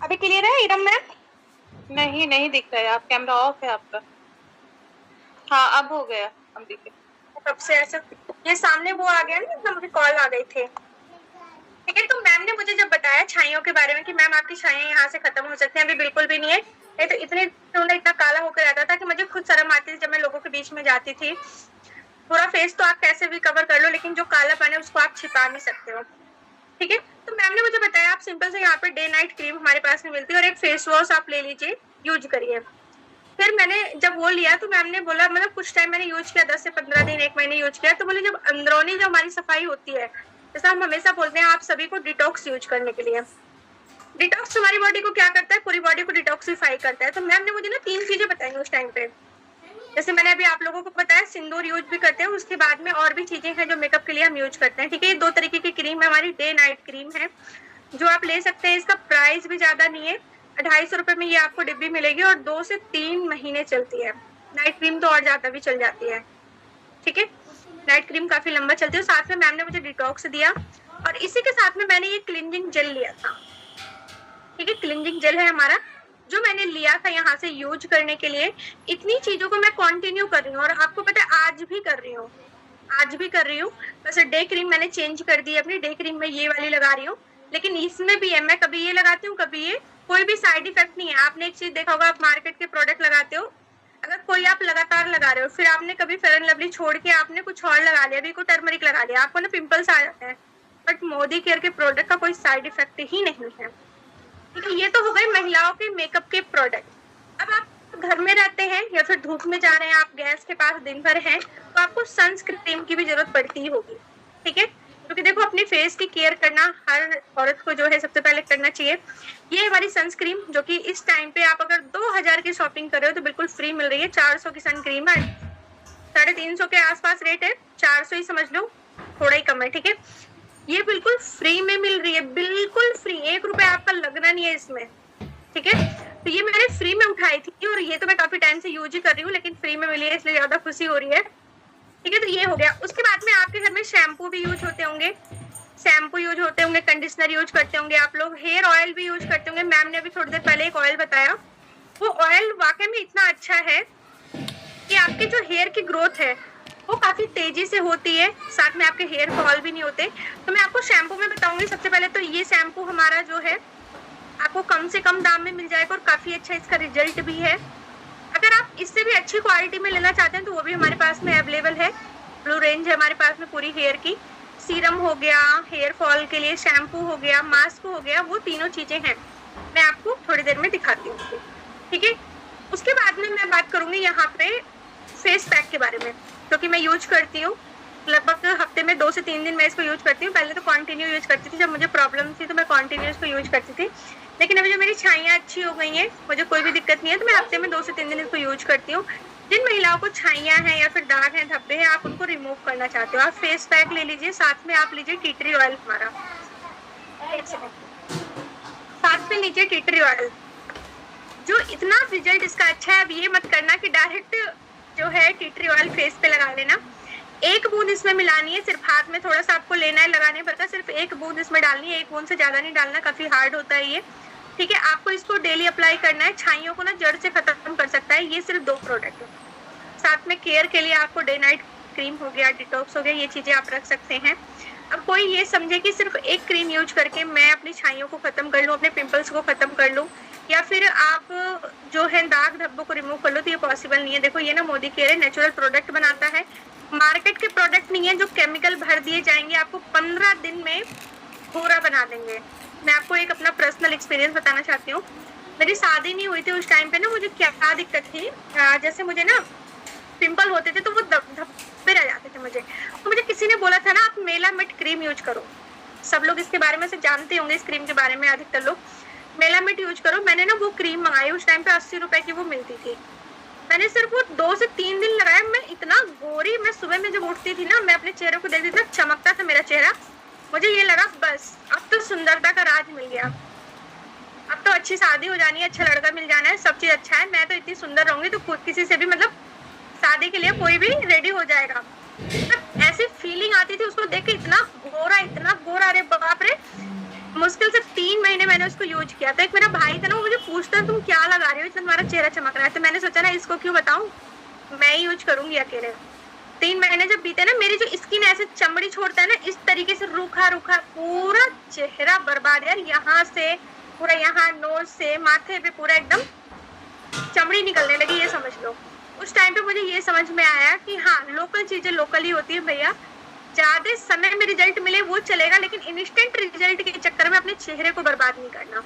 अभी क्लियर है इरम मैम? नहीं, नहीं दिख रहा है, आप कैमरा ऑफ है आपका। हाँ, अब हो गया, अब दिखे। तब से ऐसा ये सामने वो आ गया ना, मुझे कॉल आ गई थी। ठीक है। तो मैम ने मुझे जब बताया छाइयों के बारे में कि मैम आपकी छाइयाँ यहाँ से खत्म हो सकती हैं, अभी बिल्कुल भी नहीं है। ये तो इतना काला होकर आता था कि मुझे खुद शर्म आती थी जब मैं लोगों के बीच में जाती थी। पूरा फेस तो आप कैसे भी कवर कर लो, लेकिन जो कालापन है उसको आप छिपा नहीं सकते हो। ठीक है। तो मैम ने मुझे बताया आप सिंपल से यहाँ पे डे नाइट क्रीम हमारे पास में मिलती है और एक फेस वॉश आप ले लीजिए, यूज करिए। फिर मैंने जब वो लिया तो मैम ने बोला, मतलब कुछ टाइम मैंने यूज किया, 10 से 15 दिन, 1 महीने यूज किया, तो बोले जब अंदरूनी जो हमारी सफाई होती है, जैसा हम हमेशा बोलते हैं आप सभी को डिटॉक्स यूज करने के लिए। डिटॉक्स हमारी बॉडी को क्या करता है, पूरी बॉडी को डिटॉक्सिफाई करता है। तो मैम ने मुझे ना 3 चीजें बताई उस टाइम पे। जैसे मैंने अभी आप लोगों को बताया सिंदूर यूज भी करते हैं, उसके बाद में और भी चीजें हैं जो मेकअप के लिए हम यूज करते हैं। ठीक है। ये 2 तरीके की क्रीम है, हमारी डे नाइट क्रीम है जो आप ले सकते हैं। इसका प्राइस भी ज्यादा नहीं है, 250 रुपए में ये आपको डिब्बी मिलेगी और 2 से 3 महीने चलती है। नाइट क्रीम तो और ज्यादा भी चल जाती है। ठीक है। नाइट क्रीम काफी लंबा चलती है। साथ में मैम ने मुझे डिटॉक्स दिया और इसी के साथ में मैंने ये क्लिनजिंग जेल लिया था। ठीक है। क्लिनजिंग जेल है हमारा, जो मैंने लिया था यहाँ से यूज करने के लिए। इतनी चीजों को मैं कंटिन्यू कर रही हूँ और आपको पता है आज भी कर रही हूँ, आज भी कर रही हूँ। वैसे डे क्रीम मैंने चेंज कर दी, अपनी डे क्रीम में ये वाली लगा रही हूँ, लेकिन इसमें भी है, मैं कभी ये लगाती हूँ कभी ये, कोई भी साइड इफेक्ट नहीं है। आपने एक चीज देखा होगा, आप मार्केट के प्रोडक्ट लगाते हो, अगर कोई आप लगातार लगा रहे हो, फिर आपने कभी फेयर एंड लवली छोड़ के आपने कुछ और लगा लिया, अभी को टर्मरिक लगा लिया, आपको ना पिंपल्स आ जाते हैं। बट मोदी केयर के प्रोडक्ट का कोई साइड इफेक्ट ही नहीं है। ठीक है। ये तो हो गए महिलाओं के मेकअप के प्रोडक्ट। अब आप घर में रहते हैं या फिर धूप में जा रहे हैं, आप गैस के पास दिन भर हैं, तो आपको सनस्क्रीन की भी जरूरत पड़ती ही होगी। ठीक है। क्योंकि देखो अपने फेस की केयर करना हर औरत को जो है सबसे पहले करना चाहिए। ये हमारी सनस्क्रीन जो कि इस टाइम पे आप अगर 2000 की शॉपिंग कर रहे हो तो बिल्कुल फ्री मिल रही है। 400 की सनक्रीम है, 350 के आसपास रेट है, 400 ही समझ लो, थोड़ा ही कम है। ठीक है। ये बिल्कुल फ्री में मिल रही है, बिल्कुल फ्री, 1 रुपए आपका लगना नहीं है इसमें। ठीक है। तो ये मैंने फ्री में उठाई थी और ये तो मैं काफी टाइम से यूज ही कर रही हूँ, लेकिन फ्री में मिली है इसलिए ज्यादा खुशी हो रही है। ठीक है। तो ये हो गया। उसके बाद में आपके घर में शैम्पू भी यूज होते होंगे, शैम्पू यूज होते होंगे, कंडीशनर यूज करते होंगे आप लोग, हेयर ऑयल भी यूज करते होंगे। मैम ने अभी थोड़ी देर पहले एक ऑयल बताया, वो ऑयल वाकई में इतना अच्छा है कि आपके जो हेयर की ग्रोथ है वो काफी तेजी से होती है, साथ में आपके हेयर फॉल भी नहीं होते। तो मैं आपको शैम्पू में बताऊंगी। सबसे पहले तो ये शैम्पू हमारा जो है आपको कम से कम दाम में मिल जाएगा और काफी अच्छा इसका रिजल्ट भी है। अगर आप इससे भी अच्छी क्वालिटी में लेना चाहते हैं तो वो भी हमारे पास में अवेलेबल है। ब्लू रेंज है हमारे पास में पूरी हेयर की। सीरम हो गया, हेयर फॉल के लिए शैम्पू हो गया, मास्क हो गया, वो तीनों चीजें हैं, मैं आपको थोड़ी देर में दिखाती हूँ। ठीक है। उसके बाद में मैं बात करूंगी यहाँ पे फेस पैक के बारे में, क्योंकि मैं यूज करती हूँ लगभग हफ्ते में 2 से 3 दिन मैं इसको यूज करती हूँ। पहले तो कंटिन्यू यूज करती थी, जब मुझे प्रॉब्लम थी तो मैं कंटिन्यू इसको यूज करती थी, लेकिन अभी जो मेरी छाइयाँ अच्छी हो गई हैं, मुझे कोई भी दिक्कत नहीं है, तो मैं हफ्ते में 2 से 3 दिन इसको यूज करती हूँ। जिन महिलाओं को छाइयाँ हैं या फिर दाग हैं, धब्बे हैं, आप उनको रिमूव करना चाहते हो, आप फेस पैक ले लीजिए, साथ में आप लीजिए टी ट्री ऑयल हमारा, साथ में लीजिए टी ट्री ऑयल, जो इतना रिजल्ट इसका अच्छा है। अब ये मत करना कि डायरेक्ट जो है टी ट्री ऑयल फेस पे लगा लेना, 1 बूंद इसमें मिलानी है, सिर्फ हाथ में थोड़ा सा आपको लेना है, लगाने पर का सिर्फ 1 बूंद इसमें डालनी है, 1 बूंद से ज्यादा नहीं डालना, काफी हार्ड होता है ये। ठीक है। आपको इसको डेली अप्लाई करना है, छाइयों को ना जड़ से खत्म कर सकता है। ये सिर्फ 2 प्रोडक्ट है। साथ में केयर के लिए आपको डे नाइट क्रीम हो गया, डिटॉक्स हो गया, ये चीजें आप रख सकते हैं। अब कोई ये समझे कि सिर्फ एक क्रीम यूज करके मैं अपनी छाइयों को खत्म कर लूँ, अपने पिंपल्स को खत्म कर लूँ, या फिर आप जो है दाग धब्बों को रिमूव कर लो, तो ये पॉसिबल नहीं है। देखो ये ना मोदी केयर है, नेचुरल प्रोडक्ट बनाता है, मार्केट के प्रोडक्ट नहीं है जो केमिकल भर दिए जाएंगे, आपको 15 दिन में पूरा बना देंगे। मैं आपको एक अपना पर्सनल एक्सपीरियंस बताना चाहती हूँ। मेरी शादी नहीं हुई थी उस टाइम पे ना, मुझे क्या दिक्कत थी, जैसे मुझे ना पिंपल होते थे तो वो धब्बे रह जाते थे मुझे। तो मुझे किसी ने बोला था ना आप मेलामिट क्रीम यूज करो, सब लोग इसके बारे में से जानते होंगे, इस क्रीम के बारे में अधिकतर लोग, मेलामिट यूज करो। मैंने ना वो क्रीम मंगाई, उस टाइम पे 80 रुपए की वो मिलती थी। मैंने सिर्फ वो 2 से 3 दिन लगाया, मैं इतना गोरी, मैं सुबह में जब उठती थी ना, मैं अपने चेहरे को देखती थी, चमकता था मेरा चेहरा। मुझे ये लगा बस अब तो सुंदरता का राज मिल गया, अब तो अच्छी शादी हो जानी है, अच्छा लड़का मिल जाना है, सब चीज अच्छा है, मैं तो इतनी सुंदर रहूंगी तो खुद किसी से भी मतलब शादी के लिए कोई भी रेडी हो जाएगा। मतलब ऐसी फीलिंग आती थी उसको देख के, इतना गोरा, अरे बाप रे। मुश्किल से 3 महीने मैंने उसको यूज किया। तो एक मेरा भाई था ना, वो मुझे पूछता तुम क्या लगा रही हो, इतना तुम्हारा चेहरा चमक रहा है। तो मैंने सोचा ना इसको क्यों बताऊं, मैं ही यूज करूंगी अकेले। 3 महीने जब बीते ना, मेरी जो स्किन ऐसे चमड़ी छोड़ता है ना, इस तरीके से रूखा पूरा चेहरा बर्बाद यार, यहाँ से पूरा, यहाँ नोज से माथे पे पूरा एकदम चमड़ी निकलने लगी, ये समझ लो। उस टाइम पे मुझे ये समझ में आया कि हाँ, लोकल चीजें लोकल ही होती है भैया, ज्यादा समय में रिजल्ट मिले वो चलेगा, लेकिन इंस्टेंट रिजल्ट के चक्कर में अपने चेहरे को बर्बाद नहीं करना।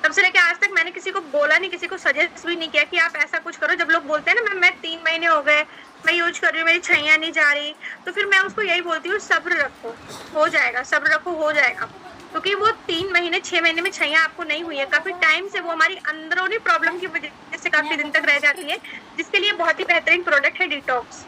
तब से लेके आज तक मैंने किसी को बोला नहीं, किसी को सजेस्ट भी नहीं किया कि आप ऐसा कुछ करो। जब लोग बोलते हैं ना मैं 3 महीने हो गए मैं यूज कर रही हूँ, मेरी छइयां नहीं जा रही, तो फिर मैं उसको यही बोलती हूँ सब्र रखो, हो जाएगा, सब्र रखो, हो जाएगा। क्योंकि वो 3 महीने 6 महीने में छइयां आपको नहीं हुई है, काफी टाइम से वो हमारी अंदरूनी प्रॉब्लम की वजह से काफी दिन तक रह जाती है, जिसके लिए बहुत ही बेहतरीन प्रोडक्ट है डिटॉक्स।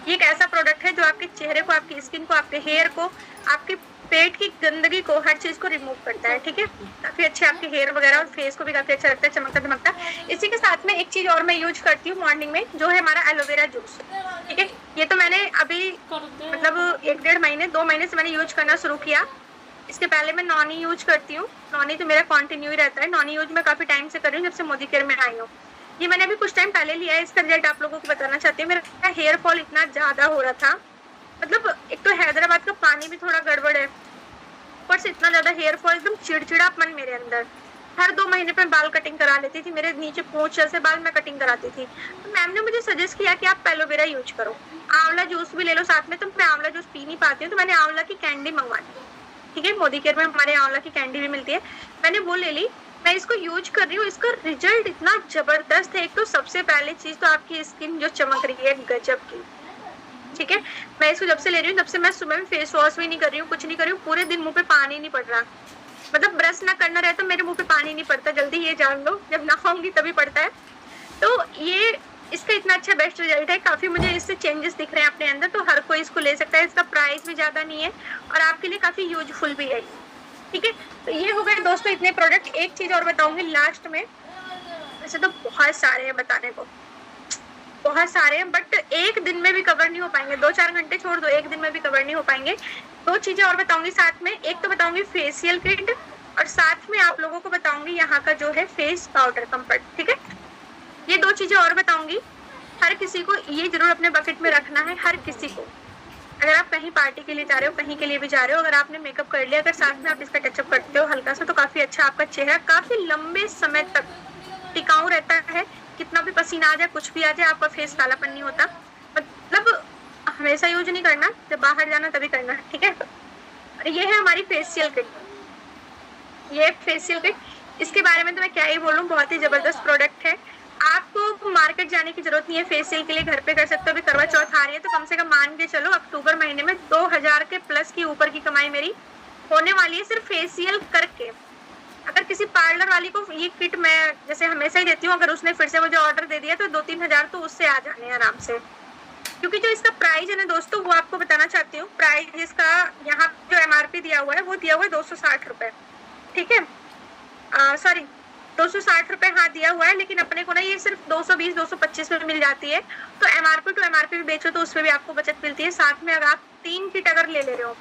ये एक ऐसा प्रोडक्ट है जो आपके चेहरे को, आपकी स्किन को, आपके हेयर को, आपके पेट की गंदगी को, हर चीज को रिमूव करता है। ठीक है, काफी अच्छे आपके हेयर वगैरह और फेस को भी काफी अच्छा लगता है, चमकता धमकता। इसी के साथ में एक चीज और मैं यूज करती हूँ मॉर्निंग में, जो है हमारा एलोवेरा जूस। ठीक है, ये तो मैंने अभी मतलब 1-1.5 महीने 2 महीने से मैंने यूज करना शुरू किया। इसके पहले मैं नॉनी यूज करती हूँ, नॉनी तो मेरा कंटिन्यू ही रहता है, नॉनी यूज मैं काफी टाइम से कर रही हूँ, जब से मोदी केयर में आई हूँ। ये मैंने अभी कुछ टाइम पहले लिया है, इसका रिजल्ट आप लोगों को बताना चाहती हूँ। मेरा हेयर फॉल इतना ज्यादा हो रहा था, मतलब एक तो हैदराबाद का पानी भी थोड़ा गड़बड़ है, ऊपर से इतना ज्यादा हेयर फॉल, एकदम चिड़चिड़ापन मेरे अंदर। हर 2 महीने पे बाल कटिंग करा लेती थी, मेरे नीचे पूंछ से बाल मैं कटिंग कराती थी। तो मैम ने मुझे सजेस्ट किया कि आप एलोवेरा यूज करो, आंवला जूस भी ले लो साथ में। तो मैं आंवला जूस पी नहीं पाती हूँ, तो मैंने आंवला की कैंडी मंगवा ली। ठीक है, मोदी केयर में हमारे आंवला की कैंडी भी मिलती है, मैंने वो ले ली। मैं इसको यूज कर रही हूँ, इसका रिजल्ट इतना जबरदस्त है। एक तो सबसे पहले चीज तो आपकी स्किन जो चमक रही है गजब की। ठीक है, मैं इसको जब से ले रही हूँ तब से मैं सुबह में फेस वॉश भी नहीं कर रही हूँ, कुछ नहीं कर रही हूँ, पूरे दिन मुंह पे पानी नहीं पड़ रहा। मतलब ब्रश ना करना रहे तो मेरे मुंह पे पानी नहीं पड़ता, जल्दी ये जान लो, जब नहाऊंगी तभी पड़ता है। तो ये इसका इतना अच्छा बेस्ट रिजल्ट है, काफी मुझे इससे चेंजेस दिख रहे हैं अपने अंदर, तो हर कोई इसको ले सकता है। इसका प्राइस भी ज्यादा नहीं है और आपके लिए काफी यूजफुल भी है। ठीक है, तो ये हो गए दोस्तों इतने प्रोडक्ट। एक चीज और बताऊंगी लास्ट में, वैसे तो बहुत सारे हैं बताने को, बहुत सारे हैं, बट एक दिन में भी कवर नहीं हो पाएंगे, 2-4 घंटे छोड़ दो, एक दिन में भी कवर नहीं हो पाएंगे। 2 चीजें और बताऊंगी साथ में, एक तो बताऊंगी फेशियल किट और साथ में आप लोगों को बताऊंगी यहाँ का जो है फेस पाउडर कंफर्ट। ठीक है, ये 2 चीजें और बताऊंगी। हर किसी को ये जरूर अपने बकेट में रखना है, हर किसी को। अगर आप कहीं पार्टी के लिए जा रहे हो, कहीं के लिए भी जा रहे हो, अगर आपने मेकअप कर लिया, अगर साथ में आप इसका टचअप करते हो हल्का सा, तो काफी अच्छा आपका चेहरा काफी लंबे समय तक टिकाऊ रहता है। कितना भी पसीना आ जाए, कुछ भी आ जाए, आपका फेस कालापन नहीं होता। मतलब हमेशा यूज नहीं करना, जब बाहर जाना तभी करना। ठीक है, ये है हमारी फेशियल किट, ये फेशियल किट, इसके बारे में तो मैं क्या ही बोलूं, बहुत ही जबरदस्त प्रोडक्ट है। आपको मार्केट जाने की जरूरत नहीं है, फेशियल के लिए घर पे कर सकते हो। अभी करवा चौथ आ रही है, तो कम से कम मान के चलो अक्टूबर महीने में 2000 के प्लस की ऊपर की कमाई मेरी होने वाली है सिर्फ फेशियल करके। अगर किसी पार्लर वाली को ये किट मैं जैसे हमेशा ही देती हूँ, अगर उसने फिर से मुझे ऑर्डर दे दिया तो 2-3 हजार तो उससे आ जाने आराम से। क्योंकि जो इसका प्राइस है ना दोस्तों, वो आपको बताना चाहती हूँ। प्राइस इसका यहाँ जो MRP दिया हुआ है वो दिया हुआ है 260 रुपए। ठीक है, सॉरी 260 रुपए हाँ दिया हुआ है, लेकिन अपने को ना ये सिर्फ 220-225 में मिल जाती है। तो MRP टू MRP भी बेचो तो उसमें भी आपको बचत मिलती है। साथ में अगर आप 3 किट अगर ले ले रहे हो,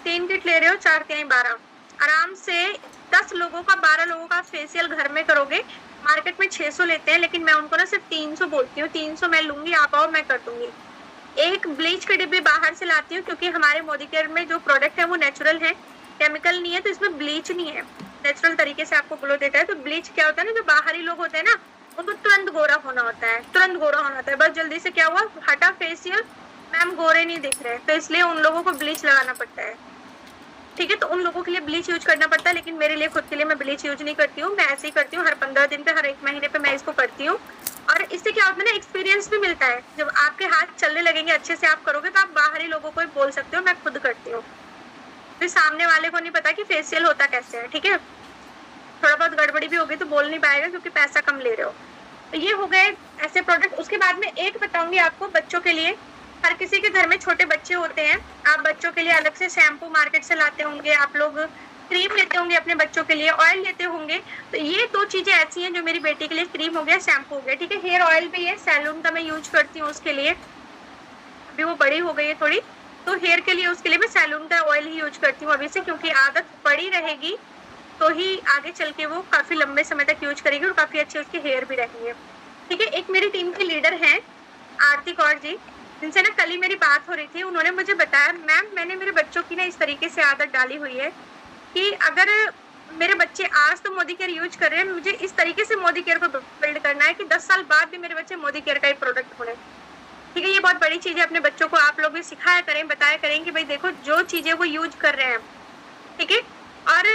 3 किट ले रहे हो, 4×3=12, आराम से 10 लोगों का 12 लोगों का फेशियल घर में करोगे। मार्केट में 600 लेते हैं, लेकिन मैं उनको ना सिर्फ 300 बोलती हूँ, 300 मैं लूंगी, आप आओ मैं कर दूंगी। एक ब्लीच के डिब्बे बाहर से लाती हूँ क्योंकि हमारे मोदी केयर में जो प्रोडक्ट है वो नेचुरल है, केमिकल नहीं है, तो इसमें ब्लीच नहीं है, नेचुरल तरीके से आपको ग्लो देता है। तो ब्लीच क्या होता है ना, जो बाहरी लोग होते हैं ना उनको तुरंत गोरा होना होता है, तुरंत गोरा होना होता है, बस जल्दी से क्या हुआ हटा फेशियल, मैम गोरे नहीं दिख रहे, तो इसलिए उन लोगों को ब्लीच लगाना पड़ता है। ठीक है, तो उन लोगों के लिए ब्लीच यूज करना पड़ता है, लेकिन मेरे लिए खुद के लिए मैं ब्लीच यूज नहीं करती हूँ, मैं ऐसे ही करती हूँ, हर 15 दिन पे, हर 1 महीने पे मैं इसको करती हूँ। और इससे क्या होता है ना, एक्सपीरियंस भी मिलता है, जब आपके हाथ चलने लगेंगे, अच्छे से आप करोगे तो आप बाहरी लोगों को भी बोल सकते हो, मैं खुद करती हूँ, फिर सामने वाले को नहीं पता कि फेशियल होता कैसे है। ठीक है, थोड़ा बहुत गड़बड़ी भी होगी तो बोल नहीं पाएगा क्योंकि पैसा कम ले रहे हो। तो ये हो गए ऐसे प्रोडक्ट। उसके बाद में एक बताऊंगी आपको बच्चों के लिए, हर किसी के घर में छोटे बच्चे होते हैं, आप बच्चों के लिए अलग से शैम्पू मार्केट से लाते होंगे, आप लोग क्रीम लेते होंगे अपने बच्चों के लिए, ऑयल लेते होंगे, तो ये 2 चीजें ऐसी हैं जो मेरी बेटी के लिए, क्रीम हो गया, शैम्पू हो गया। ठीक है, हेयर ऑयल भी है, सैलून का मैं यूज करती हूँ उसके लिए, अभी वो बड़ी हो गई है थोड़ी, तो हेयर के लिए उसके लिए मैं सैलून का ऑयल ही यूज करती हूँ अभी से, क्योंकि आदत पड़ी रहेगी तो ही आगे चल के वो काफी लंबे समय तक यूज करेगी और काफी अच्छे उसके हेयर भी रहेंगे। ठीक है, एक मेरी टीम की लीडर हैं आरती कौर जी, जिनसे ना कल ही मेरी बात हो रही थी, उन्होंने मुझे बताया मैम मैंने मेरे बच्चों की ना इस तरीके से आदत डाली हुई है कि अगर मेरे बच्चे आज तो मोदी केयर यूज कर रहे हैं, मुझे इस तरीके से मोदी केयर को बिल्ड करना है कि 10 साल बाद भी मेरे बच्चे मोदी केयर का ही प्रोडक्ट होने। ठीक है, ये बहुत बड़ी चीज है, अपने बच्चों को आप लोग भी सिखाया करें, बताया करें कि भाई देखो जो चीजें वो यूज कर रहे हैं, ठीक है, और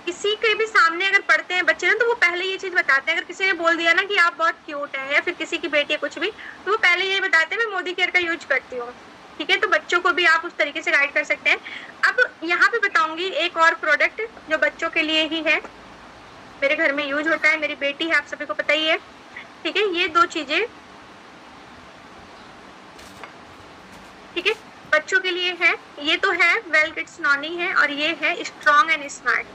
किसी के भी सामने अगर पढ़ते हैं बच्चे ना तो वो पहले ये चीज बताते हैं, अगर किसी ने बोल दिया ना कि आप बहुत क्यूट है या फिर किसी की बेटी है कुछ भी, तो वो पहले ये बताते हैं मैं मोदी केयर का यूज करती हूँ। ठीक है, तो बच्चों को भी आप उस तरीके से गाइड कर सकते हैं। अब यहाँ पे बताऊंगी एक और प्रोडक्ट जो बच्चों के लिए ही है, मेरे घर में यूज होता है, मेरी बेटी है, आप सभी को पता ही है। ठीक है, ये 2 चीजें ठीक है बच्चों के लिए है, ये तो है वेल किड्स नॉनी है और ये है स्ट्रॉन्ग एंड स्मार्ट।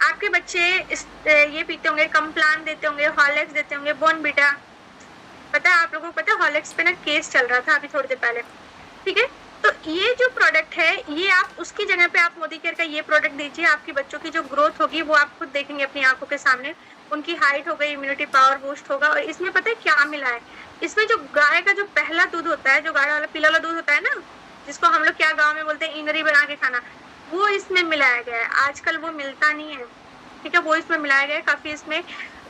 आपके बच्चे ये पीते होंगे, कम्प्लान देते होंगे, हॉर्लिक्स देते होंगे, बॉर्नवीटा, पता है आप लोगों को, पता है हॉर्लिक्स पे ना केस चल रहा था अभी थोड़ी देर पहले। ठीक है, तो ये जो प्रोडक्ट है ये आप उसकी जगह पे आप मोदी केयर का ये प्रोडक्ट दीजिए, आपकी बच्चों की जो ग्रोथ होगी वो आप खुद देखेंगे अपनी आंखों के सामने, उनकी हाइट हो गई, इम्यूनिटी पावर बूस्ट होगा। और इसमें पता है क्या मिला है, इसमें जो गाय का जो पहला दूध होता है, जो गाय वाला पीला वाला दूध होता है ना, जिसको हम लोग क्या गाँव में बोलते हैं इनरी बना के खाना, वो इसमें मिलाया गया है। आजकल वो मिलता नहीं है, ठीक है, वो इसमें मिलाया गया है काफी। इसमें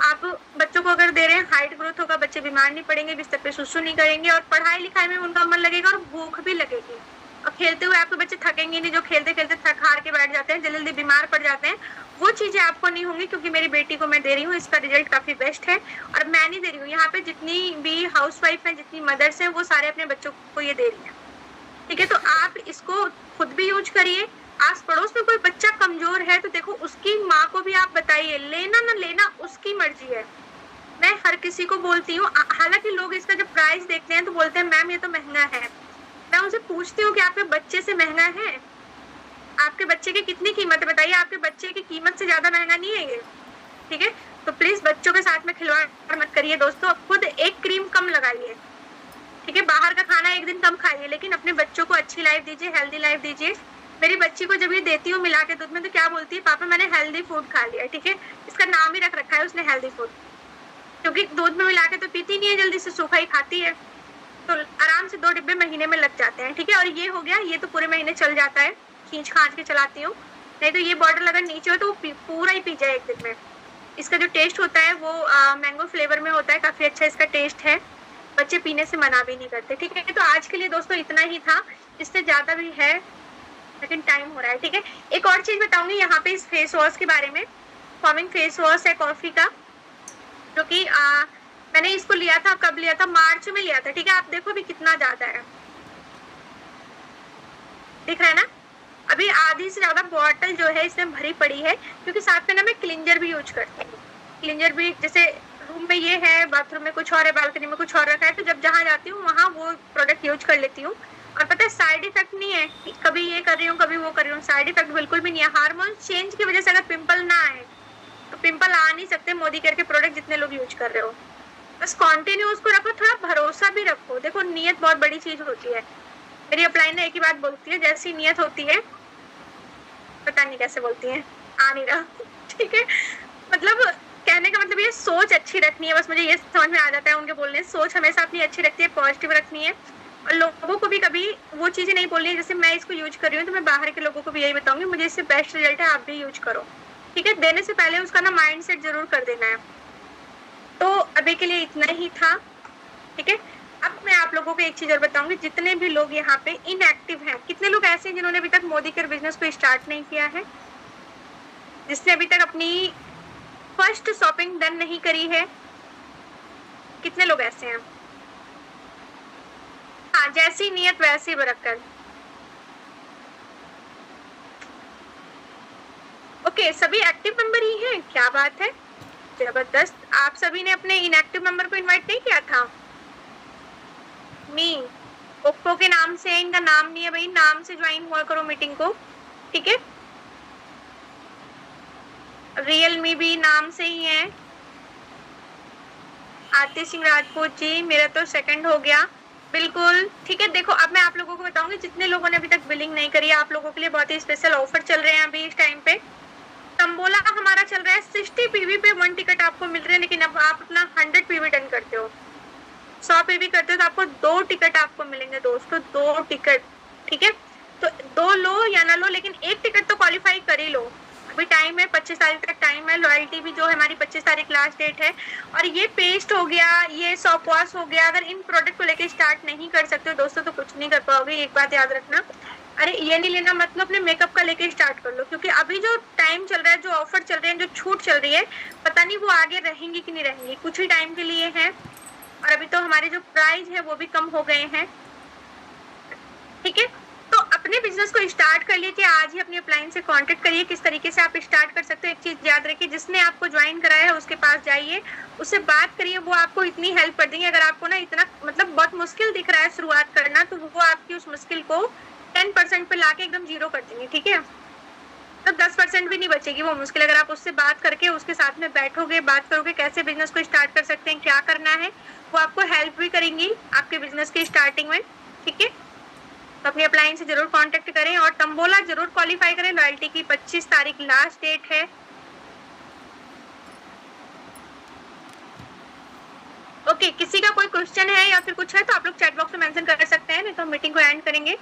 आप बच्चों को अगर दे रहे हैं, हाइट ग्रोथ होगा, बच्चे बीमार नहीं पड़ेंगे, बिस्तर पे सुसु नहीं करेंगे और पढ़ाई लिखाई में उनका मन लगेगा और भूख भी लगेगी। और खेलते हुए आपके बच्चे थकेंगे नहीं, जो खेलते खेलते थक हार के बैठ जाते हैं, जल्दी जल्दी बीमार पड़ जाते हैं, वो चीजें आपको नहीं होंगी, क्योंकि मेरी बेटी को मैं दे रही हूँ, इसका रिजल्ट काफी बेस्ट है। और मैं नहीं दे रही हूँ, यहाँ पे जितनी भी हाउस वाइफ है, जितनी मदर्स है, वो सारे अपने बच्चों को ये दे रही है। ठीक है, तो आप इसको खुद भी यूज करिए, आस पड़ोस में कोई बच्चा कमजोर है तो देखो उसकी माँ को भी आप बताइए, लेना ना लेना उसकी मर्जी है, मैं हर किसी को बोलती हूँ। हालांकि लोग इसका जब प्राइस देखते हैं तो बोलते हैं मैम ये तो महंगा है, मैं उनसे पूछती हूँ कि आपके बच्चे से महंगा है, आपके बच्चे की कितनी कीमत है बताइए, आपके बच्चे की कीमत से ज्यादा महंगा नहीं है ये। ठीक है, तो प्लीज बच्चों के साथ में खिलवाड़ मत करिए दोस्तों, खुद एक क्रीम कम लगाइए। ठीक है, बाहर का खाना एक दिन कम खाइए, लेकिन अपने बच्चों को अच्छी लाइफ दीजिए, हेल्दी लाइफ दीजिए। मेरी बच्ची को जब ये देती हूँ मिला के दूध में तो क्या बोलती है, पापा मैंने हेल्दी फूड खा लिया। ठीक है, इसका नाम ही रख रखा है उसने हेल्दी फूड, क्योंकि दूध में मिला के तो पीती नहीं है, जल्दी से सूखा ही खाती है, तो आराम से 2 डिब्बे महीने में लग जाते हैं। ठीक है, और ये हो गया, ये तो पूरे महीने चल जाता है, खींच खांच के चलाती हूँ, नहीं तो ये बॉटल अगर नीचे हो तो वो पूरा ही पी जाए एक दिन में। इसका जो टेस्ट होता है वो मैंगो फ्लेवर में होता है, काफी अच्छा इसका टेस्ट है, बच्चे पीने से मना भी नहीं करते। ठीक है, तो आज के लिए दोस्तों इतना ही था, इससे ज्यादा भी है लेकिन टाइम हो रहा है। ठीक है, एक और चीज बताऊंगी यहाँ पे इस फेस वॉश के बारे में, फॉर्मिंग फेस वॉश है कॉफी का, जो कि मैंने इसको लिया था, कब लिया था, मार्च में लिया था। ठीक है, आप देखो अभी कितना ज्यादा है, दिख रहा है ना, अभी आधी से ज्यादा बॉटल जो है इसमें भरी पड़ी है, क्योंकि साथ में ना मैं क्लिंजर भी यूज करती हूँ। क्लिंजर भी जैसे रूम में ये है, बाथरूम में कुछ और है, बालकनी में कुछ और रखा है, तो जब जहाँ जाती हूँ वहाँ वो प्रोडक्ट यूज कर लेती हूँ। और पता है साइड इफेक्ट नहीं है, कभी ये कर रही हूँ कभी वो कर रही हूँ, साइड इफेक्ट बिल्कुल भी नहीं है। हार्मोन चेंज की वजह से अगर पिंपल ना आए तो पिंपल आ नहीं सकते मोदी केयर के प्रोडक्ट जितने लोग यूज कर रहे हो, बस कॉन्टिन्यू उसको रखो, थोड़ा भरोसा भी रखो। देखो नियत बहुत बड़ी चीज होती है, मेरी अपलाइन ने एक ही बात बोलती है, जैसी नियत होती है, पता नहीं कैसे बोलती है, आ नहीं रहा। ठीक है, मतलब कहने का मतलब ये सोच अच्छी रखनी है, बस मुझे ये समझ में आ जाता है उनके बोलने से, सोच हमेशा अपनी अच्छी रखती है, पॉजिटिव रखनी है। और लोगों को भी कभी वो चीज़ें नहीं बोलनी है, जैसे मैं इसको यूज़ कर रही हूँ तो मैं बाहर के लोगों को भी यही बताऊँगी, मुझे इससे बेस्ट रिजल्ट है, आप भी यूज़ करो, ठीक है? देने से पहले उसका ना माइंडसेट ज़रूर कर देना है। तो अभी के लिए इतना ही था, ठीक है? अब मैं आप लोगों को एक चीज़ और बताऊँगी, जितने भी लोग यहाँ पे इनएक्टिव हैं, कितने लोग ऐसे हैं जिन्होंने अभी तक मोदी केयर बिज़नेस को स्टार्ट नहीं किया है? जिसने अभी तक अपनी फर्स्ट शॉपिंग डन नहीं करी है? कितने लोग ऐसे हैं? हाँ, जैसी नियत वैसी बरकत। ओके, सभी एक्टिव मेंबर ही हैं, क्या बात है, जबरदस्त। आप सभी ने अपने इनएक्टिव मेंबर को इनवाइट नहीं किया था? नहीं, ओप्पो के नाम से, इनका नाम नहीं है भाई, नाम से ज्वाइन हुआ करो मीटिंग को, ठीक है? रियलमी भी नाम से ही है। आरती सिंह राजपूत जी, मेरा तो सेकंड हो गया, बिल्कुल ठीक है। देखो अब मैं आप लोगों को बताऊंगी, जितने लोगों ने अभी तक बिलिंग नहीं करी है, आप लोगों के लिए बहुत ही स्पेशल ऑफर चल रहे हैं अभी इस टाइम पे। तंबोला हमारा चल रहा है 60 पीवी पे 1 टिकट आपको मिल रहे हैं, लेकिन अब आप अपना 100 पीवी डन करते हो, 100 पीवी करते हो तो आपको 2 टिकट आपको मिलेंगे दोस्तों, 2 टिकट, ठीक है? तो 2 लो या ना लो, लेकिन 1 टिकट तो क्वालिफाई कर ही लो। अभी टाइम है, 25 तारीख तक टाइम है। लॉयल्टी भी जो है हमारी 25 तारीख लास्ट डेट है। और ये पेस्ट हो गया, ये सॉप वॉश हो गया, अगर इन प्रोडक्ट को लेके स्टार्ट नहीं कर सकते हो दोस्तों तो कुछ नहीं कर पाओगे, एक बात याद रखना। अरे ये नहीं लेना मतलब अपने मेकअप का लेके स्टार्ट कर लो, क्योंकि अभी जो टाइम चल रहा है, जो ऑफर चल रहे हैं, जो छूट चल रही है, पता नहीं वो आगे रहेंगी कि नहीं रहेंगी, कुछ ही टाइम के लिए है। और अभी तो हमारे जो प्राइस है वो भी कम हो गए हैं, ठीक है? तो अपने बिजनेस को स्टार्ट कर लीजिए, आज ही अपनी अपलाइन से कांटेक्ट करिए, किस तरीके से आप स्टार्ट कर सकते हो। एक चीज याद रखिए, जिसने आपको ज्वाइन कराया है उसके पास जाइए, उससे बात करिए, वो आपको इतनी हेल्प कर देंगे। अगर आपको ना इतना मतलब बहुत मुश्किल दिख रहा है शुरुआत करना, तो वो आपकी उस मुश्किल को 10% पे लाके एकदम 0 कर देंगे, ठीक है? तो 10% भी नहीं बचेगी वो मुश्किल, अगर आप उससे बात करके उसके साथ में बैठोगे, बात करोगे कैसे बिजनेस को स्टार्ट कर सकते हैं, क्या करना है, वो आपको हेल्प भी करेंगी आपके बिजनेस की स्टार्टिंग में, ठीक है? तो अपनी अपलाइन से जरूर कांटेक्ट करें और तंबोला जरूर क्वालिफाई करें। लॉयल्टी की 25 तारीख लास्ट डेट है। ओके, किसी का कोई क्वेश्चन है या फिर कुछ है तो आप लोग चैट बॉक्स में मेंशन कर सकते हैं, नहीं तो हम मीटिंग को एंड करेंगे।